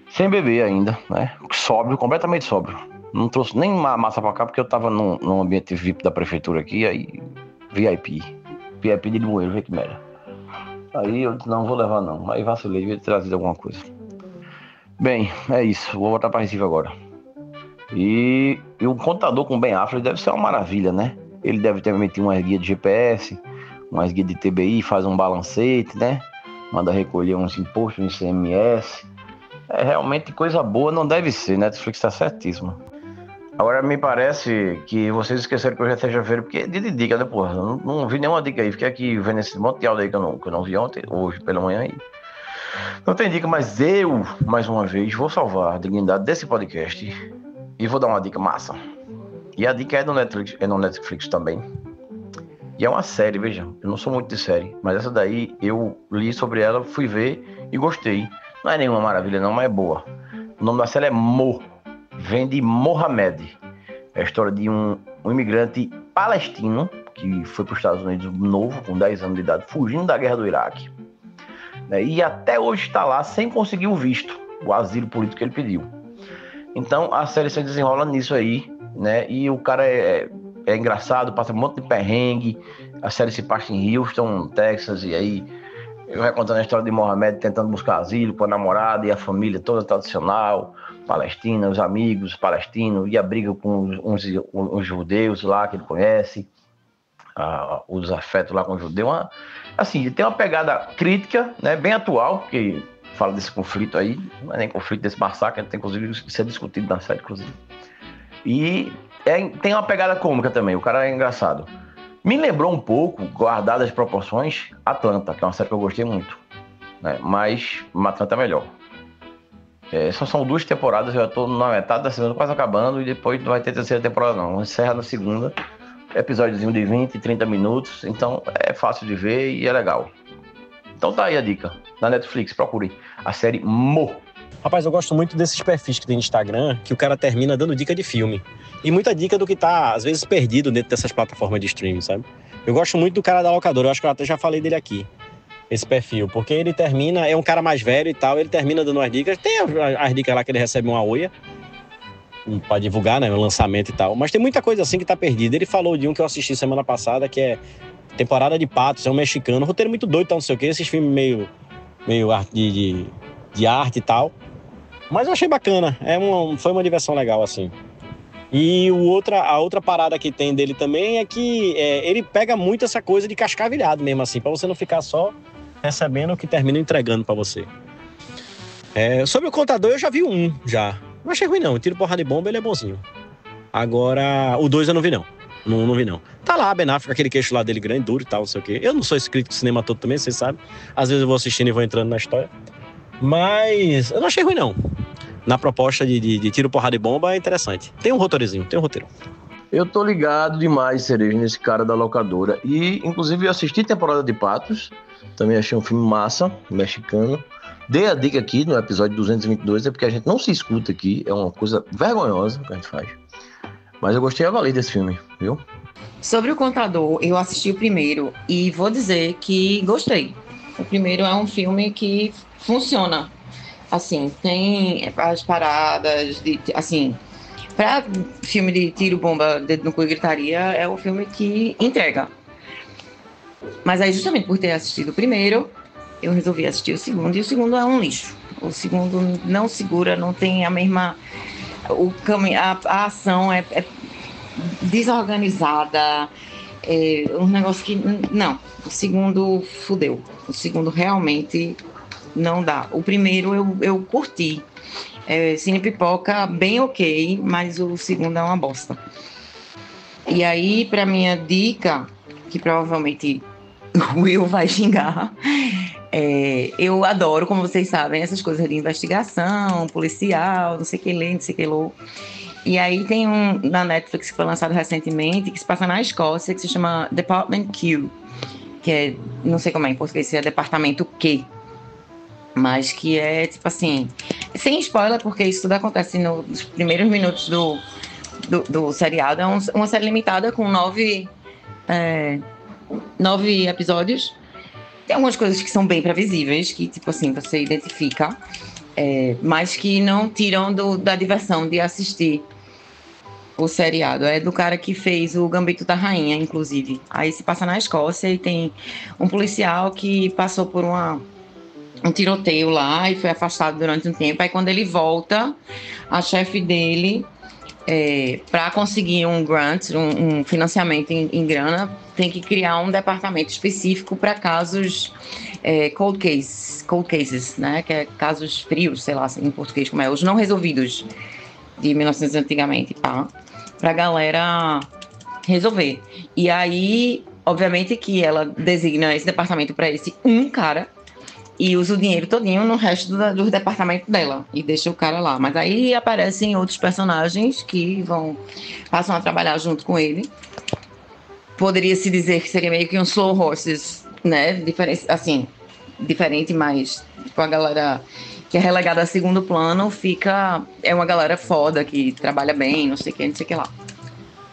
Speaker 4: sem beber ainda, né? Sóbrio, completamente sóbrio. Não trouxe nem massa pra cá porque eu tava num ambiente VIP da prefeitura aqui, aí VIP de Limoeiro, vê que merda. Aí eu disse, não vou levar não. Aí vacilei, devia ter trazido alguma coisa. Bem, é isso, vou voltar pra Recife agora. E o contador com Ben Affleck deve ser uma maravilha, né? Ele deve ter metido umas guias de GPS, umas guias de TBI, faz um balancete, né? Manda recolher uns impostos, um ICMS. É realmente coisa boa, não deve ser, né? Netflix tá certíssimo. Agora me parece que vocês esqueceram que hoje é sexta-feira, porque é dia de dica, né, porra? Eu não vi nenhuma dica aí, fiquei aqui vendo esse monte de áudio aí que eu não vi ontem, hoje pela manhã aí. Não tem dica, mas eu, mais uma vez, vou salvar a dignidade desse podcast. E vou dar uma dica massa. E a dica é no Netflix também. E é uma série, veja. Eu não sou muito de série, mas essa daí eu li sobre ela, fui ver e gostei. Não é nenhuma maravilha não, mas é boa. O nome da série é Mo. Vem de Mohamed. É a história de um imigrante palestino que foi para os Estados Unidos novo, com 10 anos de idade, fugindo da guerra do Iraque. E até hoje está lá sem conseguir o visto, o asilo político que ele pediu. Então a série se desenrola nisso aí, né? E o cara é engraçado, passa um monte de perrengue. A série se passa em Houston, Texas, e aí eu vai contando a história de Mohamed tentando buscar asilo com a namorada e a família toda tradicional, palestina, os amigos palestinos, e a briga com os judeus lá que ele conhece, os afetos lá com o judeu. Assim, tem uma pegada crítica, né? Bem atual, porque fala desse conflito aí, não é nem conflito, desse massacre, tem inclusive ser discutido na série, inclusive. E tem uma pegada cômica também, o cara é engraçado. Me lembrou um pouco, guardadas as proporções, Atlanta, que é uma série que eu gostei muito, né? Mas Atlanta é melhor. Só são 2 temporadas, eu já tô na metade da segunda, quase acabando, e depois não vai ter terceira temporada não, encerra na segunda, episódiozinho de 20, 30 minutos, então é fácil de ver e é legal. Então tá aí a dica, na Netflix, procure a série Mo.
Speaker 9: Rapaz, eu gosto muito desses perfis que tem no Instagram, que o cara termina dando dica de filme. E muita dica do que tá, às vezes, perdido dentro dessas plataformas de streaming, sabe? Eu gosto muito do cara da locadora, eu acho que eu até já falei dele aqui, esse perfil. Porque ele termina, é um cara mais velho e tal, ele termina dando as dicas. Tem as dicas lá que ele recebe uma oia, pra divulgar, né, o lançamento e tal. Mas tem muita coisa assim que tá perdida. Ele falou de um que eu assisti semana passada, que Temporada de Patos, é um mexicano, roteiro muito doido, tal, não sei o quê, esses filmes meio de arte e tal. Mas eu achei bacana, foi uma diversão legal, assim. E a outra parada que tem dele também é que ele pega muito essa coisa de cascavilhado mesmo, assim, pra você não ficar só recebendo o que termina entregando pra você. Sobre o Contador, eu já vi um, já. Não achei ruim, não. O Tiro, Porrada e Bomba, ele é bonzinho. Agora, o 2 eu não vi, não. Não vi, não. Tá lá, Ben Affleck, aquele queixo lá dele grande, duro e tal, não sei o quê. Eu não sou esse crítico de cinema todo também, vocês sabem. Às vezes eu vou assistindo e vou entrando na história. Mas eu não achei ruim, não. Na proposta de Tiro, Porrada e Bomba é interessante. Tem um roteirizinho, tem um roteiro.
Speaker 14: Eu tô ligado demais, Cereja, nesse cara da locadora. E, inclusive, eu assisti Temporada de Patos. Também achei um filme massa, mexicano. Dei a dica aqui no episódio 222, é porque a gente não se escuta aqui. É uma coisa vergonhosa que a gente faz. Mas eu gostei a valer desse filme, viu?
Speaker 10: Sobre o Contador, eu assisti o primeiro e vou dizer que gostei. O primeiro é um filme que funciona. Assim, tem as paradas, assim, pra filme de tiro, bomba, dedo no cu e gritaria, é o filme que entrega. Mas aí, justamente por ter assistido o primeiro, eu resolvi assistir o segundo, e o segundo é um lixo. O segundo não segura, não tem a mesma... A ação é desorganizada, um negócio que... Não, o segundo fudeu. O segundo realmente não dá. O primeiro eu curti. Cine Pipoca, bem ok, mas o segundo é uma bosta. E aí, pra minha dica, que provavelmente o Will vai xingar, eu adoro, como vocês sabem, essas coisas de investigação, policial, não sei o que lê, não sei o que lô. E aí tem um na Netflix que foi lançado recentemente, que se passa na Escócia, que se chama Department Q, que é, não sei como é em português, se é Departamento Q, mas que é tipo assim, sem spoiler, porque isso tudo acontece nos primeiros minutos do seriado. É uma série limitada com 9 episódios. Tem algumas coisas que são bem previsíveis, que tipo assim, você identifica, mas que não tiram da diversão de assistir o seriado. É do cara que fez o Gambito da Rainha, inclusive. Aí se passa na Escócia e tem um policial que passou por um tiroteio lá e foi afastado durante um tempo. Aí quando ele volta, a chefe dele, para conseguir um grant, um financiamento em grana, tem que criar um departamento específico para casos cold cases, né? Que é casos frios, sei lá, em português como é, os não resolvidos de 1900 antigamente, tá? Pra galera resolver. E aí, obviamente que ela designa esse departamento para esse um cara e usa o dinheiro todinho no resto do departamento dela e deixa o cara lá. Mas aí aparecem outros personagens que passam a trabalhar junto com ele. Poderia-se dizer que seria meio que um Slow Horses, né? Diferente, mas com a galera que é relegada a segundo plano, é uma galera foda, que trabalha bem, não sei o que lá.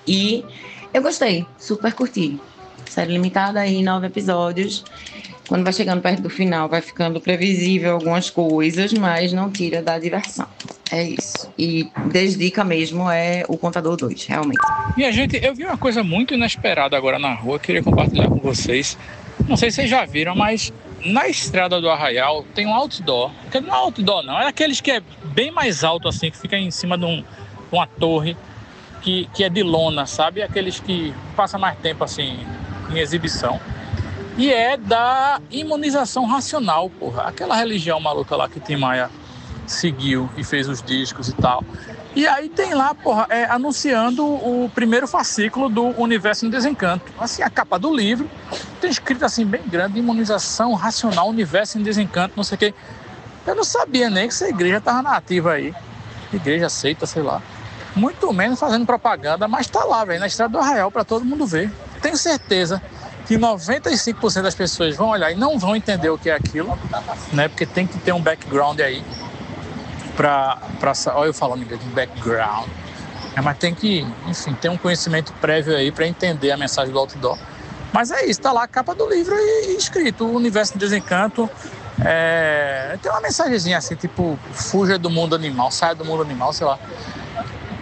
Speaker 10: E eu gostei, super curti. Série limitada aí, 9 episódios. Quando vai chegando perto do final, vai ficando previsível algumas coisas, mas não tira da diversão. É isso. E desdica mesmo é o Contador 2, realmente.
Speaker 2: Minha gente, eu vi uma coisa muito inesperada agora na rua, queria compartilhar com vocês. Não sei se vocês já viram, mas na estrada do Arraial tem um outdoor. Que não é outdoor, não. É aqueles que é bem mais alto, assim, que fica em cima de uma torre, que é de lona, sabe? Aqueles que passam mais tempo, assim, em exibição. E é da imunização racional, porra. Aquela religião maluca lá que Tim Maia seguiu e fez os discos e tal. E aí tem lá, porra, anunciando o primeiro fascículo do Universo em Desencanto. Assim, a capa do livro tem escrito assim, bem grande, imunização racional, Universo em Desencanto, não sei o quê. Eu não sabia nem que essa igreja tava na ativa aí. Igreja seita, sei lá. Muito menos fazendo propaganda, mas tá lá, velho, na estrada do Arraial pra todo mundo ver. Tenho certeza que 95% das pessoas vão olhar e não vão entender o que é aquilo, né? Porque tem que ter um background aí olha eu falando de background, mas tem que, enfim, ter um conhecimento prévio aí para entender a mensagem do outdoor. Mas é isso, tá lá a capa do livro e escrito o Universo em Desencanto. Tem uma mensagenzinha assim, tipo, fuja do mundo animal, saia do mundo animal, sei lá.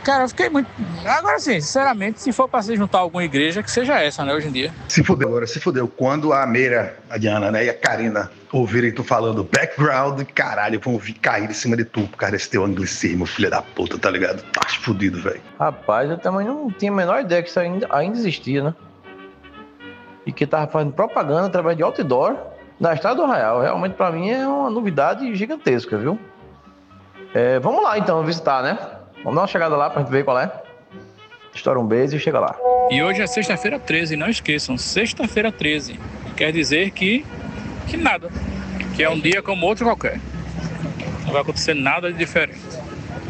Speaker 2: Cara, eu fiquei muito... Agora sim, sinceramente, se for pra se juntar a alguma igreja, que seja essa, né, hoje em dia.
Speaker 12: Se fudeu agora, se fudeu. Quando a Meira, a Diana, né, e a Karina ouvirem tu falando background, caralho, vão vir cair em cima de tu por causa desse teu anglicismo, filha da puta, tá ligado? Tá fudido, velho.
Speaker 4: Rapaz, eu também não tinha a menor ideia que isso ainda existia, né? E que tava fazendo propaganda através de outdoor na Estrada do Arraial. Realmente, pra mim, é uma novidade gigantesca, viu? Vamos lá, então, visitar, né? Vamos dar uma chegada lá pra gente ver qual é. Estoura um beijo e chega lá.
Speaker 2: E hoje é sexta-feira 13, não esqueçam, sexta-feira 13. Quer dizer que nada. Que é um dia como outro qualquer. Não vai acontecer nada de diferente.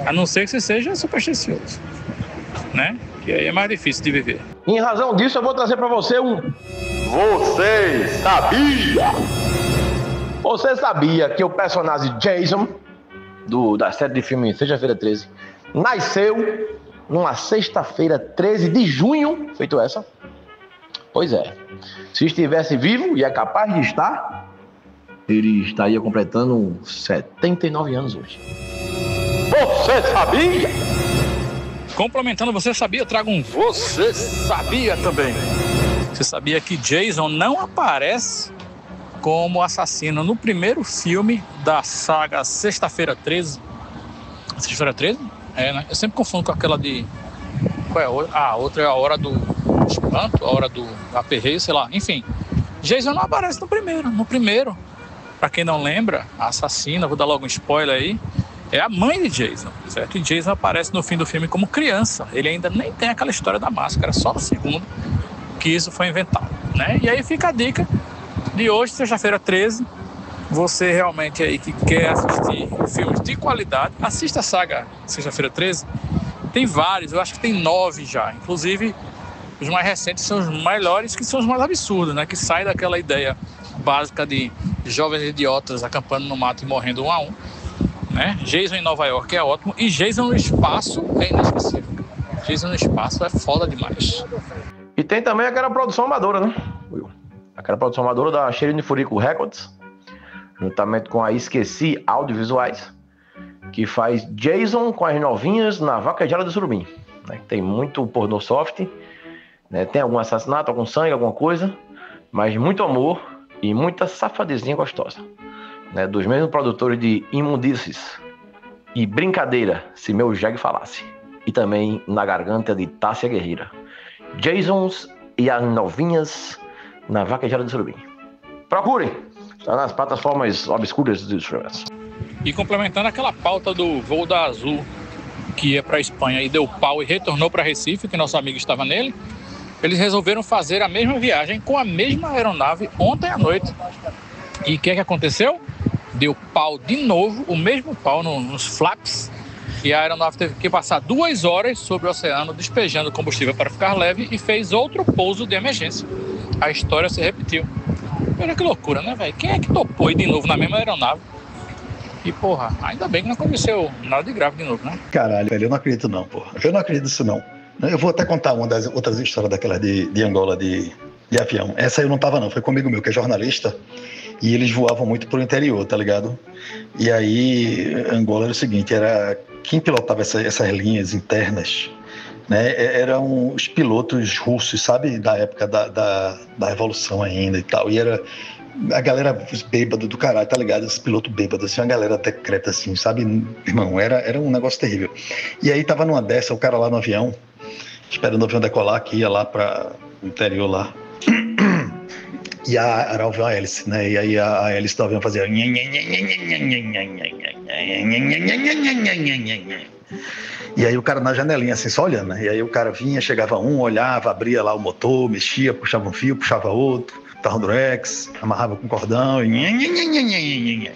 Speaker 2: A não ser que você seja supersticioso, né? Que aí é mais difícil de viver.
Speaker 4: Em razão disso, eu vou trazer pra você Você sabia? Você sabia que o personagem Jason, da série de filme Sexta-feira 13, nasceu numa sexta-feira 13 de junho, feito essa? Pois é. Se estivesse vivo, e é capaz de estar, ele estaria completando 79 anos hoje. Você sabia?
Speaker 2: Complementando, você sabia? Eu trago um Você Sabia também. Você sabia que Jason não aparece como assassino no primeiro filme da saga Sexta-feira 13? Sexta-feira 13? É, né? Eu sempre confundo com aquela de... Qual é a outra? A outra é a hora do espanto, a hora do aperreio, sei lá. Enfim, Jason não aparece no primeiro. No primeiro, pra quem não lembra, a assassina, vou dar logo um spoiler aí, é a mãe de Jason, certo? E Jason aparece no fim do filme como criança. Ele ainda nem tem aquela história da máscara, só no segundo que isso foi inventado, né? E aí fica a dica de hoje, sexta-feira 13. Você realmente aí que quer assistir filmes de qualidade, assista a saga Sexta-feira 13. Tem vários, eu acho que tem 9 já. Inclusive, os mais recentes são os melhores, que são os mais absurdos, né? Que sai daquela ideia básica de jovens idiotas acampando no mato e morrendo um a um, né? Jason em Nova York é ótimo. E Jason no espaço é inesquecível. Jason no espaço é foda demais.
Speaker 4: E tem também aquela produção amadora, né? Aquela produção amadora da Cheirine Furico Records, juntamente com a Esqueci Audiovisuais, que faz Jason com as novinhas na vaquejada do Surubim, né? Tem muito pornô soft, né? Tem algum assassinato, algum sangue, alguma coisa, mas muito amor e muita safadezinha gostosa, né? Dos mesmos produtores de Imundícies e Brincadeira, se meu jegue falasse, e também Na Garganta de Tássia Guerreira. Jasons e as novinhas na vaquejada do Surubim. Procurem! Está nas plataformas obscuras dos streamers.
Speaker 2: E complementando aquela pauta do voo da Azul, que ia para a Espanha e deu pau e retornou para Recife, que nosso amigo estava nele, eles resolveram fazer a mesma viagem com a mesma aeronave ontem à noite. E o que é que aconteceu? Deu pau de novo, o mesmo pau nos flaps, e a aeronave teve que passar 2 horas sobre o oceano despejando combustível para ficar leve e fez outro pouso de emergência. A história se repetiu. Olha que loucura, né, velho? Quem é que topou ir de novo na mesma aeronave? E, porra, ainda bem que não aconteceu nada de grave de novo, né?
Speaker 12: Caralho, velho, eu não acredito não, porra. Eu não acredito nisso não. Eu vou até contar uma das outras histórias daquela de Angola de avião. Essa eu não tava não, foi comigo meu, que é jornalista. E eles voavam muito pro interior, tá ligado? E aí, Angola era o seguinte, era quem pilotava essas linhas internas, né? Eram os pilotos russos, sabe? Da época da Revolução ainda e tal. E era a galera bêbada do caralho, tá ligado? Esse piloto bêbado, assim, uma galera decreta, assim, sabe? Irmão, era um negócio terrível. E aí tava numa dessa, o cara lá no avião, esperando o avião decolar, que ia lá para o interior lá. E era o avião a hélice, né? E aí a hélice do avião fazia... E aí o cara na janelinha, assim, só olhando, né? E aí o cara vinha, chegava um, olhava, abria lá o motor, mexia, puxava um fio, puxava outro, tarro durex, amarrava com cordão e...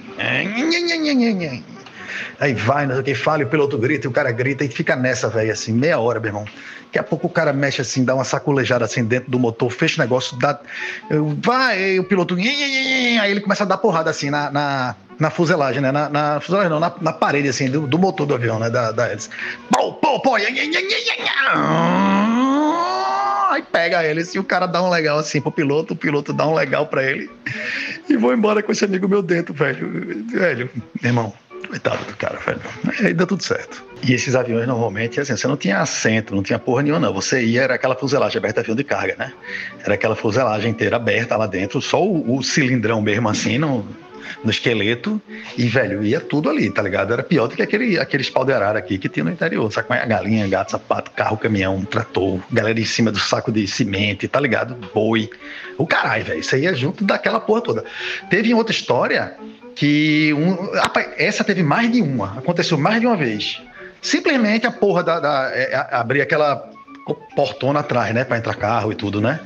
Speaker 12: Aí vai, não sei o que, fala, e o piloto grita, e o cara grita, e fica nessa, velho, assim, meia hora, meu irmão. Daqui a pouco o cara mexe assim, dá uma sacolejada assim dentro do motor, fecha o negócio, vai, e o piloto... Aí ele começa a dar porrada assim na fuselagem, né? Na fuselagem não, na parede assim, do motor do avião, né? Da hélice. Aí pega a hélice e o cara dá um legal assim pro piloto, o piloto dá um legal pra ele. E vou embora com esse amigo meu dentro, velho. Velho, meu irmão. Coitado do cara, velho. Aí deu tudo certo. E esses aviões, normalmente, assim, você não tinha assento, não tinha porra nenhuma, não. Você ia, era aquela fuselagem aberta, avião de carga, né? Era aquela fuselagem inteira aberta lá dentro, só o cilindrão mesmo assim, no esqueleto. E, velho, ia tudo ali, tá ligado? Era pior do que aqueles pau de arara aqui que tinha no interior. Sabe como é? Galinha, gato, sapato, carro, caminhão, trator, galera em cima do saco de cimento, tá ligado? Boi. O caralho, velho. Isso aí é junto daquela porra toda. Teve outra história que... Rapaz, essa teve mais de uma. Aconteceu mais de uma vez. Simplesmente a porra abrir aquela portona atrás, né? Pra entrar carro e tudo, né?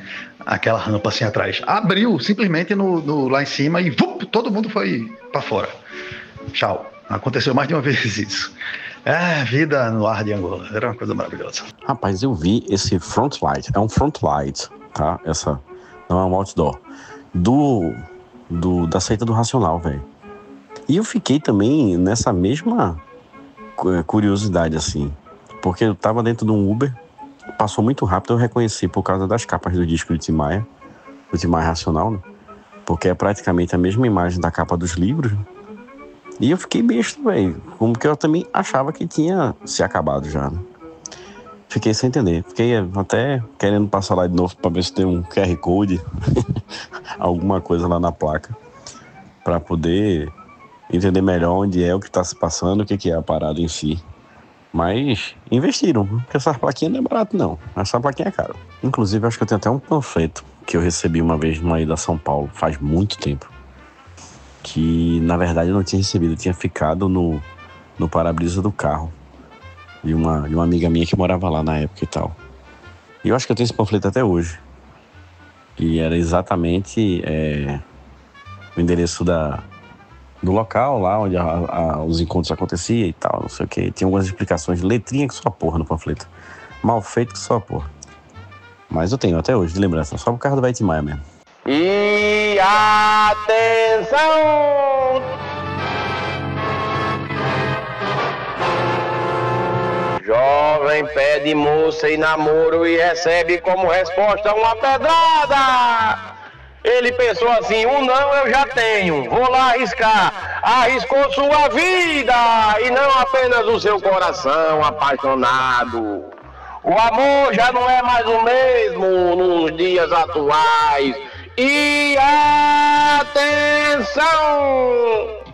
Speaker 12: Aquela rampa assim atrás. Abriu simplesmente lá em cima e todo mundo foi pra fora. Tchau. Aconteceu mais de uma vez isso. Vida no ar de Angola. Era uma coisa maravilhosa.
Speaker 3: Rapaz, eu vi esse front light. É um front light, tá? Essa não é um outdoor. Da saída do Racional, velho. E eu fiquei também nessa mesma curiosidade, assim. Porque eu tava dentro de um Uber, passou muito rápido, eu reconheci por causa das capas do disco do Tim Maia, Racional, né? Porque é praticamente a mesma imagem da capa dos livros. E eu fiquei besta, velho. Como que eu também achava que tinha se acabado já, né? Fiquei sem entender. Fiquei até querendo passar lá de novo pra ver se tem um QR Code, alguma coisa lá na placa, pra poder entender melhor onde é o que tá se passando, o que é a parada em si. Mas investiram, porque essa plaquinha não é barato, não. Essa plaquinha é cara. Inclusive, acho que eu tenho até um panfleto que eu recebi uma vez numa ida a São Paulo, faz muito tempo. Que, na verdade, eu não tinha recebido. Eu tinha ficado no para-brisa do carro de uma amiga minha que morava lá na época e tal. E eu acho que eu tenho esse panfleto até hoje. E era exatamente o endereço do local lá onde os encontros aconteciam e tal, não sei o que. Tinha algumas explicações, letrinha que só porra no panfleto. Mal feito que só porra. Mas eu tenho até hoje de lembrança, só por causa do Vai Tim Maia mesmo.
Speaker 4: E atenção! Jovem pede moça em namoro e recebe como resposta uma pedrada. Ele pensou assim, não eu já tenho, vou lá arriscar. Arriscou sua vida e não apenas o seu coração apaixonado. O amor já não é mais o mesmo nos dias atuais. E atenção!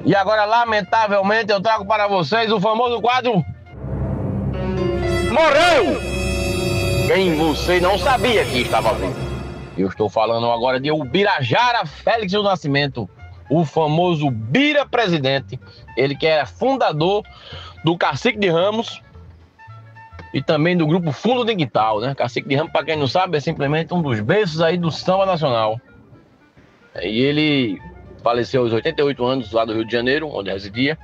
Speaker 4: E agora, lamentavelmente, eu trago para vocês o famoso quadro Morreu! Quem você não sabia que estava vivo. Eu estou falando agora de Ubirajara Félix do Nascimento, o famoso Bira Presidente, ele que era fundador do Cacique de Ramos e também do grupo Fundo de Quintal, né? Cacique de Ramos, para quem não sabe, é simplesmente um dos berços aí do samba nacional. E ele faleceu aos 88 anos lá do Rio de Janeiro, onde residia,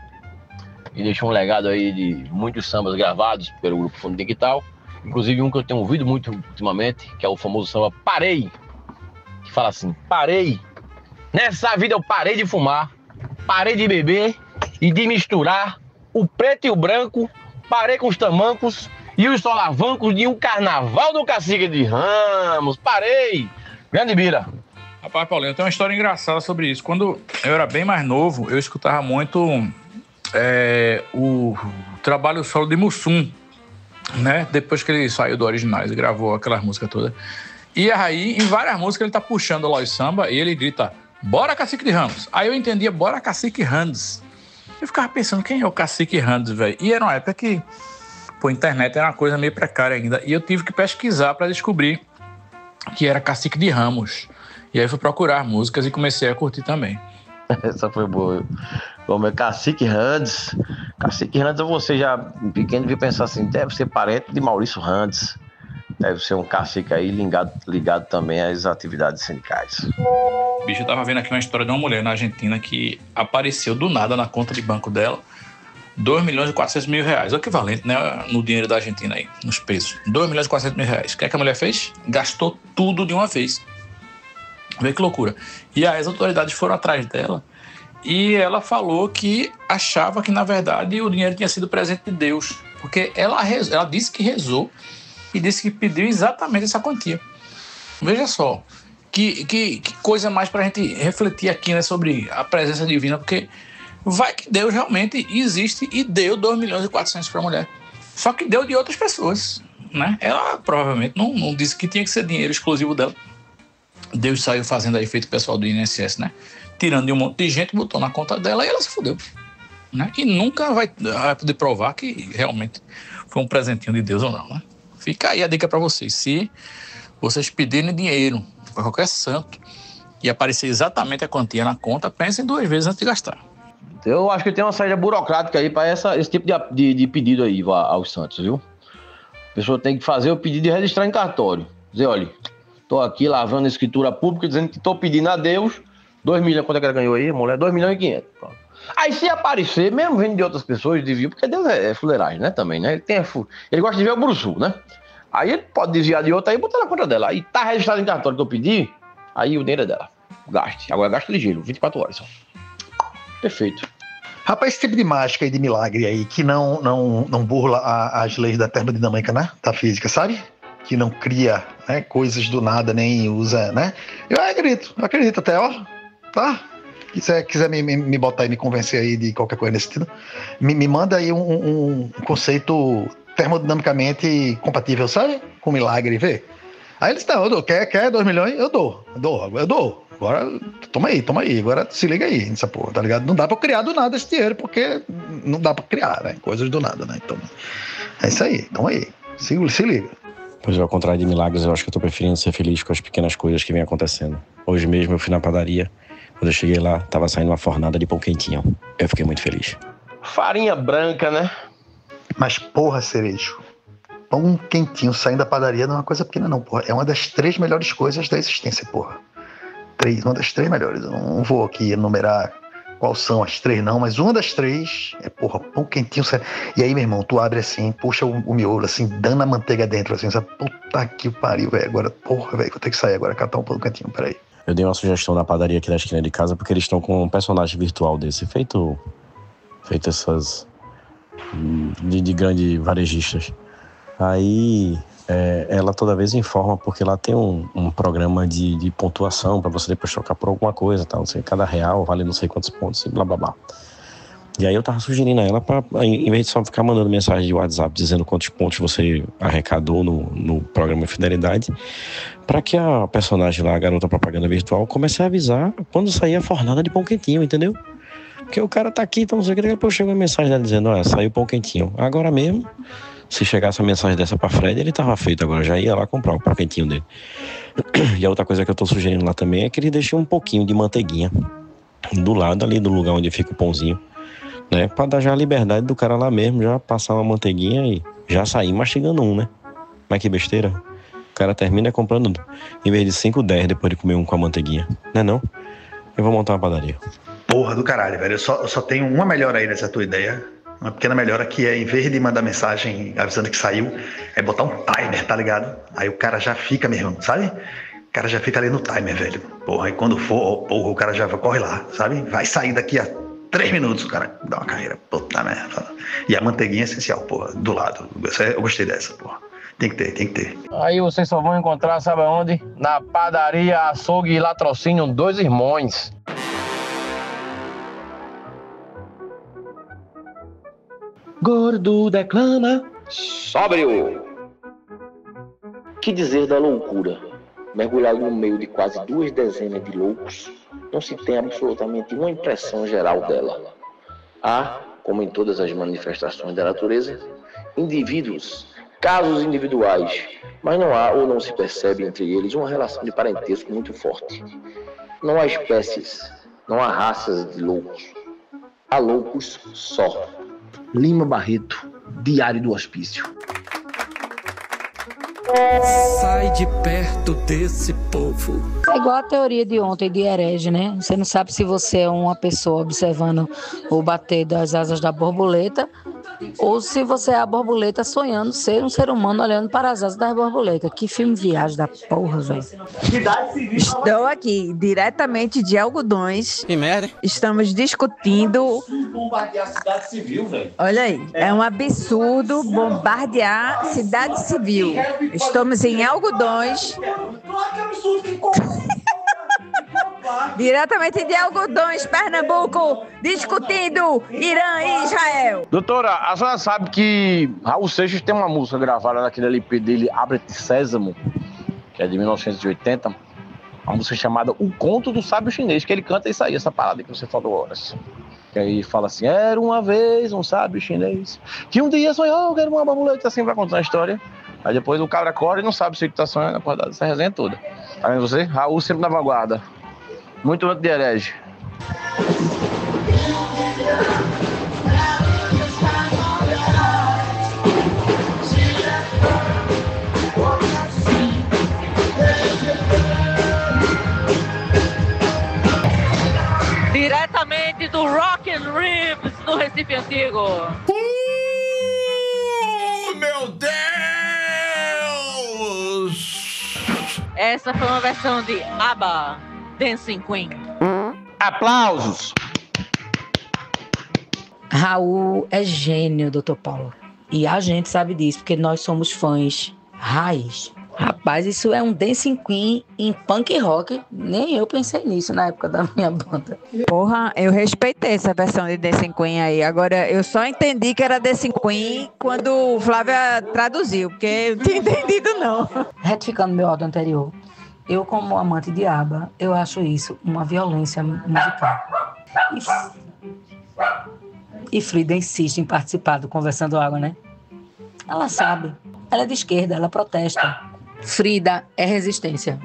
Speaker 4: e deixou um legado aí de muitos sambas gravados pelo grupo Fundo de Quintal, inclusive um que eu tenho ouvido muito ultimamente, que é o famoso samba Parei, que fala assim: parei, nessa vida eu parei de fumar, parei de beber e de misturar o preto e o branco, parei com os tamancos e os solavancos de um carnaval do Cacique de Ramos, parei. Grande Bira.
Speaker 2: Rapaz, Paulinho, tem uma história engraçada sobre isso. Quando eu era bem mais novo, eu escutava muito o trabalho solo de Mussum, né? Depois que ele saiu do Originais e gravou aquelas músicas todas. E aí, em várias músicas, ele tá puxando o Lois Samba e ele grita: bora Cacique de Ramos. Aí eu entendia: bora Cacique Randes. Eu ficava pensando, quem é o Cacique Randes, velho? E era uma época que, pô, a internet era uma coisa meio precária ainda. E eu tive que pesquisar para descobrir que era Cacique de Ramos. E aí fui procurar músicas e comecei a curtir também.
Speaker 4: Essa foi boa. Como é Cacique Randes. Cacique Randes, você já pequeno devia pensar assim, deve ser parente de Maurício Randes. Deve ser um cacique aí ligado também às atividades sindicais.
Speaker 2: Bicho, eu tava vendo aqui uma história de uma mulher na Argentina que apareceu do nada na conta de banco dela R$2.400.000, o equivalente, né, no dinheiro da Argentina aí, nos pesos. R$2.400.000. O que é que a mulher fez? Gastou tudo de uma vez. Vê que loucura. E aí as autoridades foram atrás dela e ela falou que achava que, na verdade, o dinheiro tinha sido presente de Deus. Porque ela disse que rezou e disse que pediu exatamente essa quantia. Veja só, que coisa mais pra gente refletir aqui, né, sobre a presença divina, porque Vai que Deus realmente existe e deu 2 milhões e 400 para a mulher. Só que deu de outras pessoas, né? Ela provavelmente não disse que tinha que ser dinheiro exclusivo dela. Deus saiu fazendo aí feito o pessoal do INSS, né? Tirando de um monte de gente, botou na conta dela e ela se fudeu, né? E nunca vai poder provar que realmente foi um presentinho de Deus ou não, né? Fica aí a dica para vocês. Se vocês pedirem dinheiro para qualquer santo e aparecer exatamente a quantia na conta, pensem 2 vezes antes de gastar.
Speaker 14: Eu acho que tem uma saída burocrática aí para esse tipo de pedido aí aos santos, viu? A pessoa tem que fazer o pedido de registrar em cartório. Dizer, olha, tô aqui lavando a escritura pública dizendo que tô pedindo a Deus 2 milhões, quanto é que ela ganhou aí, mulher? 2 milhões e 500. Pronto. Aí se aparecer, mesmo vindo de outras pessoas, desvio, porque Deus é fuleiragem, né, também, né? Ele gosta de ver o bruxo, né? Aí ele pode desviar de outra aí e botar na conta dela. Aí tá registrado em cartório que eu pedi, aí o dinheiro é dela. Gaste. Agora gasta ligeiro, 24 horas só. Perfeito.
Speaker 12: Rapaz, esse tipo de mágica e de milagre aí, que não burla as leis da termodinâmica, né? Da física, sabe? Que não cria, né, coisas do nada, nem usa, né? Eu acredito até, ó. Tá? Quiser me botar e me convencer aí de qualquer coisa nesse sentido, me manda aí um conceito termodinamicamente compatível, sabe? Com milagre, vê. Aí eles estão, eu dou, quer 2 milhões? Eu dou. Agora, toma aí, agora se liga aí nessa porra, tá ligado? Não dá pra criar do nada esse dinheiro, porque não dá pra criar, né? Coisas do nada, né? Então, é isso aí, toma aí, se liga.
Speaker 3: Pois é, ao contrário de milagres, eu acho que eu tô preferindo ser feliz com as pequenas coisas que vêm acontecendo. Hoje mesmo eu fui na padaria, quando eu cheguei lá, tava saindo uma fornada de pão quentinho. Eu fiquei muito feliz.
Speaker 14: Farinha branca, né?
Speaker 12: Mas porra, Cerejo, pão quentinho saindo da padaria não é uma coisa pequena não, porra. É uma das 3 melhores coisas da existência, porra. Uma das 3 melhores. Eu não vou aqui enumerar quais são as 3 não, mas uma das 3 é, porra, pão quentinho. E aí, meu irmão, tu abre assim, puxa o miolo, assim, dando a manteiga dentro, assim, sabe? Puta que pariu, velho. Agora, porra, velho, vou ter que sair agora, catar um pão quentinho, peraí.
Speaker 3: Eu dei uma sugestão na padaria aqui da esquina de casa, porque eles estão com um personagem virtual desse, feito essas de grandes varejistas. Aí ela toda vez informa, porque lá tem um programa de pontuação para você depois trocar por alguma coisa, tá? Não sei, cada real vale não sei quantos pontos e blá blá blá. E aí eu tava sugerindo a ela para, em vez de só ficar mandando mensagem de WhatsApp dizendo quantos pontos você arrecadou no programa Fidelidade, para que a personagem lá, a garota propaganda virtual, comece a avisar quando sair a fornada de pão quentinho, entendeu? Porque o cara tá aqui, então não sei o que, depois chega uma mensagem dela dizendo, olha, saiu pão quentinho. Agora mesmo, se chegasse uma mensagem dessa pra Fred, ele tava feito agora, já ia lá comprar o pão quentinho dele. E a outra coisa que eu tô sugerindo lá também é que ele deixe um pouquinho de manteiguinha do lado ali do lugar onde fica o pãozinho, né? Pra dar já a liberdade do cara lá mesmo, já passar uma manteiguinha e já sair mastigando um, né? Mas que besteira. O cara termina comprando, em vez de 5, 10 depois de comer um com a manteiguinha. Não é não? Eu vou montar uma padaria.
Speaker 12: Porra do caralho, velho. Eu só tenho uma melhora aí nessa tua ideia. Uma pequena melhora que é, em vez de mandar mensagem avisando que saiu, é botar um timer, tá ligado? Aí o cara já fica, meu irmão, sabe? O cara já fica ali no timer, velho. Porra, e quando for, porra, o cara já corre lá, sabe? Vai sair daqui a 3 minutos, o cara dá uma carreira. Puta merda. E a manteiguinha é essencial, porra, do lado. Eu gostei dessa, porra. Tem que ter.
Speaker 14: Aí vocês só vão encontrar, sabe aonde? Na padaria Açougue e Latrocínio 2 Irmãos.
Speaker 13: Gordo declama sóbrio. Que dizer da loucura? Mergulhado no meio de quase 2 dezenas de loucos, não se tem absolutamente uma impressão geral dela. Há, como em todas as manifestações da natureza, indivíduos, casos individuais, mas não há ou não se percebe entre eles uma relação de parentesco muito forte. Não há espécies, não há raças de loucos. Há loucos só. Lima Barreto, Diário do Hospício.
Speaker 5: Sai de perto desse povo.
Speaker 18: É igual a teoria de ontem de herege, né? Você não sabe se você é uma pessoa observando o bater das asas da borboleta ou se você é a borboleta sonhando ser um ser humano olhando para as asas das borboletas. Que filme viagem da porra, velho.
Speaker 19: Estou aqui, diretamente de Algodões.
Speaker 7: Que merda.
Speaker 19: Estamos discutindo...
Speaker 20: bombardear a cidade civil, velho.
Speaker 19: Olha aí, é um absurdo bombardear a cidade civil. Estamos em Algodões.
Speaker 20: Claro que é absurdo que
Speaker 19: Diretamente de Algodões, Pernambuco, discutindo Irã e Israel.
Speaker 14: Doutora, a senhora sabe que Raul Seixas tem uma música gravada naquele LP dele, Abre-te Sésamo, que é de 1980, uma música chamada O Conto do Sábio Chinês, que ele canta isso aí, essa parada que você falou horas. Que aí fala assim, era uma vez um sábio chinês, que um dia sonhou que era uma borboleta, assim, vai contando a história. Aí depois o cabra acorda e não sabe se ele tá sonhando, acordado essa resenha toda. Tá vendo você? Raul sempre na vanguarda. Muito antes de herege.
Speaker 21: Diretamente do Rock and Ribs, no Recife Antigo.
Speaker 8: Meu Deus!
Speaker 21: Essa foi uma versão de ABBA, Dancing Queen.
Speaker 14: Aplausos!
Speaker 18: Raul é gênio, doutor Paulo. E a gente sabe disso, porque nós somos fãs raiz. Rapaz, isso é um Dancing Queen em punk rock. Nem eu pensei nisso na época da minha banda.
Speaker 19: Porra, eu respeitei essa versão de Dancing Queen aí. Agora, eu só entendi que era Dancing Queen quando o Flávia traduziu, porque eu não tinha entendido, não.
Speaker 18: Retificando meu áudio anterior, eu, como amante de ABBA, eu acho isso uma violência musical. E Frida insiste em participar do Conversando Água, né? Ela sabe. Ela é de esquerda, ela protesta. Frida é resistência.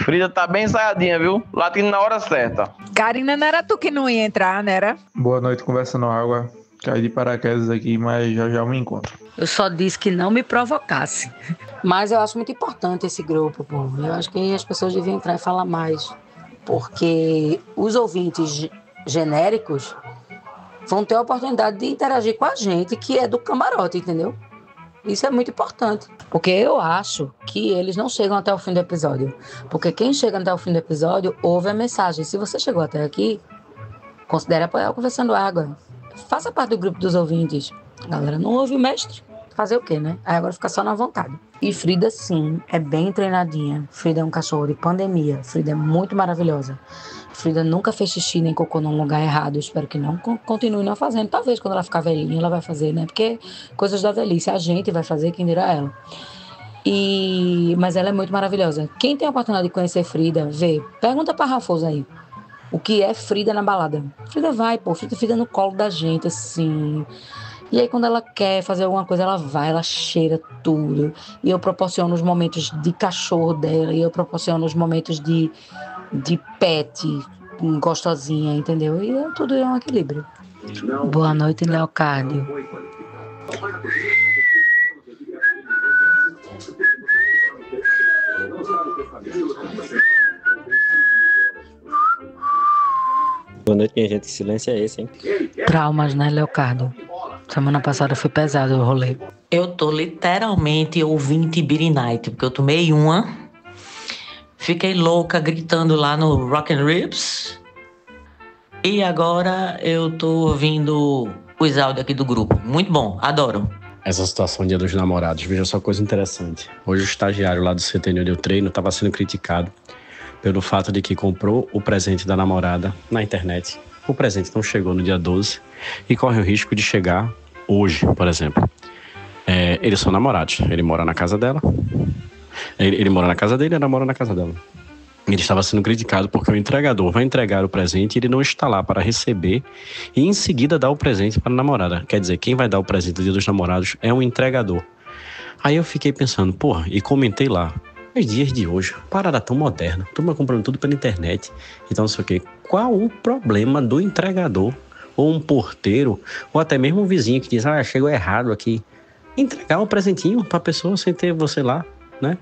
Speaker 14: Frida tá bem ensaiadinha, viu? Latindo na hora certa.
Speaker 19: Karina, não era tu que não ia entrar, não era?
Speaker 22: Boa noite, Conversando Água. Caí de paraquedas aqui, mas já eu me encontro.
Speaker 18: Eu só disse que não me provocasse. Mas eu acho muito importante esse grupo, pô. Eu acho que as pessoas deviam entrar e falar mais. Porque os ouvintes genéricos vão ter a oportunidade de interagir com a gente, que é do camarote, entendeu? Isso é muito importante. Porque eu acho que eles não chegam até o fim do episódio. Porque quem chega até o fim do episódio ouve a mensagem. Se você chegou até aqui, considere apoiar o Conversando Água. Faça parte do grupo dos ouvintes. A galera não ouve o mestre. Fazer o quê, né? Aí agora fica só na vontade. E Frida, sim, é bem treinadinha. Frida é um cachorro de pandemia. Frida é muito maravilhosa. Frida nunca fez xixi nem cocô num lugar errado. Eu espero que não continue não fazendo. Talvez quando ela ficar velhinha ela vai fazer, né? Porque coisas da velhice a gente vai fazer, quem dirá ela. Mas ela é muito maravilhosa. Quem tem a oportunidade de conhecer Frida, vê. Pergunta pra Rafoso aí. O que é Frida na balada? Frida vai, pô. Frida fica no colo da gente, assim. E aí quando ela quer fazer alguma coisa, ela vai, ela cheira tudo. E eu proporciono os momentos de cachorro dela. E eu proporciono os momentos de pet gostosinha, entendeu? E tudo é um equilíbrio. Boa noite, Leocádio.
Speaker 3: Boa noite, minha gente. Que silêncio é esse, hein?
Speaker 18: Traumas, né, Leocádio? Semana passada foi pesado o rolê.
Speaker 23: Eu tô literalmente ouvinte Beer Night, porque eu tomei uma, fiquei louca gritando lá no Rock and Ribs, e agora eu tô ouvindo os áudios aqui do grupo. Muito bom, adoro.
Speaker 3: Essa situação Dia dos Namorados, veja só coisa interessante. Hoje o estagiário lá do CTN onde eu treino estava sendo criticado pelo fato de que comprou o presente da namorada na internet. O presente não chegou no dia 12 e corre o risco de chegar hoje, por exemplo. Eles são namorados. Ele mora na casa dela. Ele mora na casa dele e ela mora na casa dela. Ele estava sendo criticado porque o entregador vai entregar o presente e ele não está lá para receber e em seguida dar o presente para a namorada. Quer dizer, quem vai dar o presente do Dia dos Namorados é um entregador. Aí eu fiquei pensando, porra, e comentei lá. Os dias de hoje, parada tão moderna, turma comprando tudo pela internet, então não sei o quê. Qual o problema do entregador, ou um porteiro, ou até mesmo um vizinho que diz, chegou errado aqui, entregar um presentinho pra pessoa sem ter você lá, né?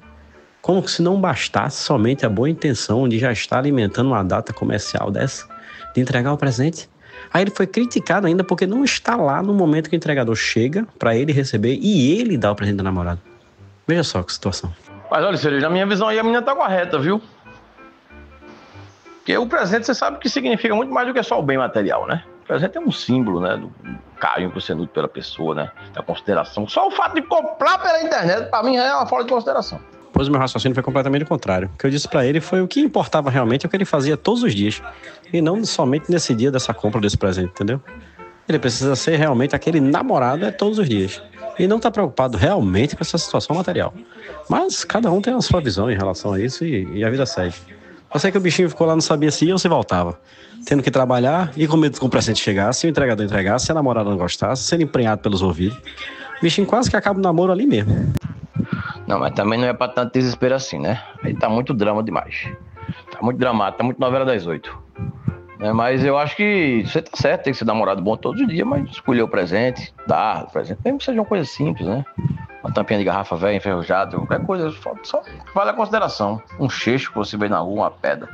Speaker 3: Como se não bastasse somente a boa intenção de já estar alimentando uma data comercial dessa, de entregar o presente. Aí ele foi criticado ainda porque não está lá no momento que o entregador chega pra ele receber e ele dá o presente da namorada. Veja só que situação.
Speaker 14: Mas olha, Cereja, na minha visão aí a menina tá correta, viu? Porque o presente você sabe que significa muito mais do que só o bem material, né? O presente é um símbolo, né? Do carinho que você nutre pela pessoa, né? Da consideração. Só o fato de comprar pela internet, pra mim, é uma fora de consideração.
Speaker 9: Pois o meu raciocínio foi completamente o contrário. O que eu disse pra ele foi o que importava realmente, é o que ele fazia todos os dias. E não somente nesse dia dessa compra desse presente, entendeu? Ele precisa ser realmente aquele namorado todos os dias. E não tá preocupado realmente com essa situação material. Mas cada um tem a sua visão em relação a isso e a vida segue. Eu sei que o bichinho ficou lá, não sabia se ia ou se voltava. Tendo que trabalhar e com medo que o presente chegasse, se o entregador entregasse, se a namorada não gostasse, sendo emprenhado pelos ouvidos. O bichinho quase que acaba o namoro ali mesmo.
Speaker 4: Não, mas também não é pra tanto desespero assim, né? Aí tá muito drama demais. Tá muito dramático, tá muito novela das 8. Mas eu acho que você tá certo, tem que ser namorado bom todos os dias, mas escolher o presente, dar o presente, mesmo que seja uma coisa simples, né? Uma tampinha de garrafa velha, enferrujada, qualquer coisa, só vale a consideração. Um cheixo que você vê na rua, uma pedra.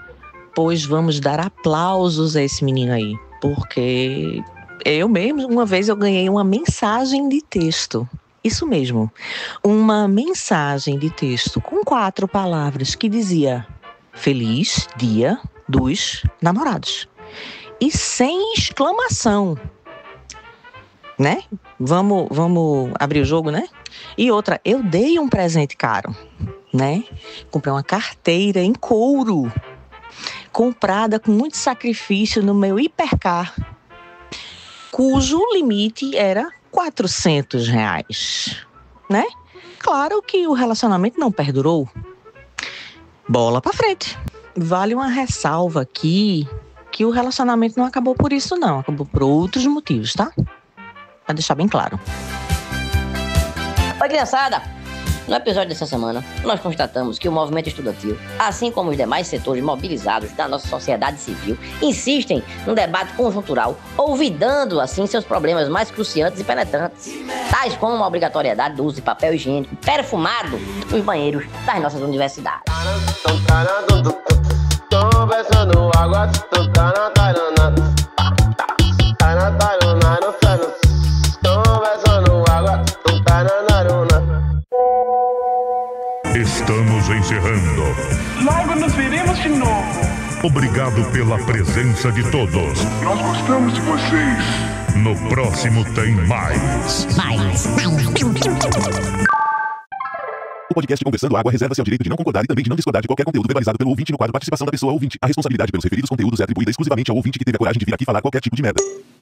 Speaker 23: Pois vamos dar aplausos a esse menino aí, porque eu mesmo, uma vez eu ganhei uma mensagem de texto. Isso mesmo, uma mensagem de texto com 4 palavras que dizia: Feliz Dia dos Namorados. E sem exclamação, né? Vamos abrir o jogo, né? E outra, eu dei um presente caro, né? Comprei uma carteira em couro, comprada com muito sacrifício no meu hipercar, cujo limite era R$400, né? Claro que o relacionamento não perdurou. Bola pra frente. Vale uma ressalva aqui que o relacionamento não acabou por isso não, acabou por outros motivos, tá? Pra deixar bem claro.
Speaker 1: Oi, criançada! No episódio dessa semana, nós constatamos que o movimento estudantil, assim como os demais setores mobilizados da nossa sociedade civil, insistem num debate conjuntural, olvidando, assim, seus problemas mais cruciantes e penetrantes, tais como a obrigatoriedade do uso de papel higiênico perfumado nos banheiros das nossas universidades.
Speaker 6: Estamos encerrando.
Speaker 5: Logo nos veremos de novo.
Speaker 6: Obrigado pela presença de todos.
Speaker 5: Nós gostamos de vocês.
Speaker 6: No próximo tem mais.
Speaker 11: O podcast Conversando Água reserva-se ao direito de não concordar e também de não discordar de qualquer conteúdo verbalizado pelo ouvinte no quadro Participação da Pessoa Ouvinte. A responsabilidade pelos referidos conteúdos é atribuída exclusivamente ao ouvinte que teve a coragem de vir aqui falar qualquer tipo de merda.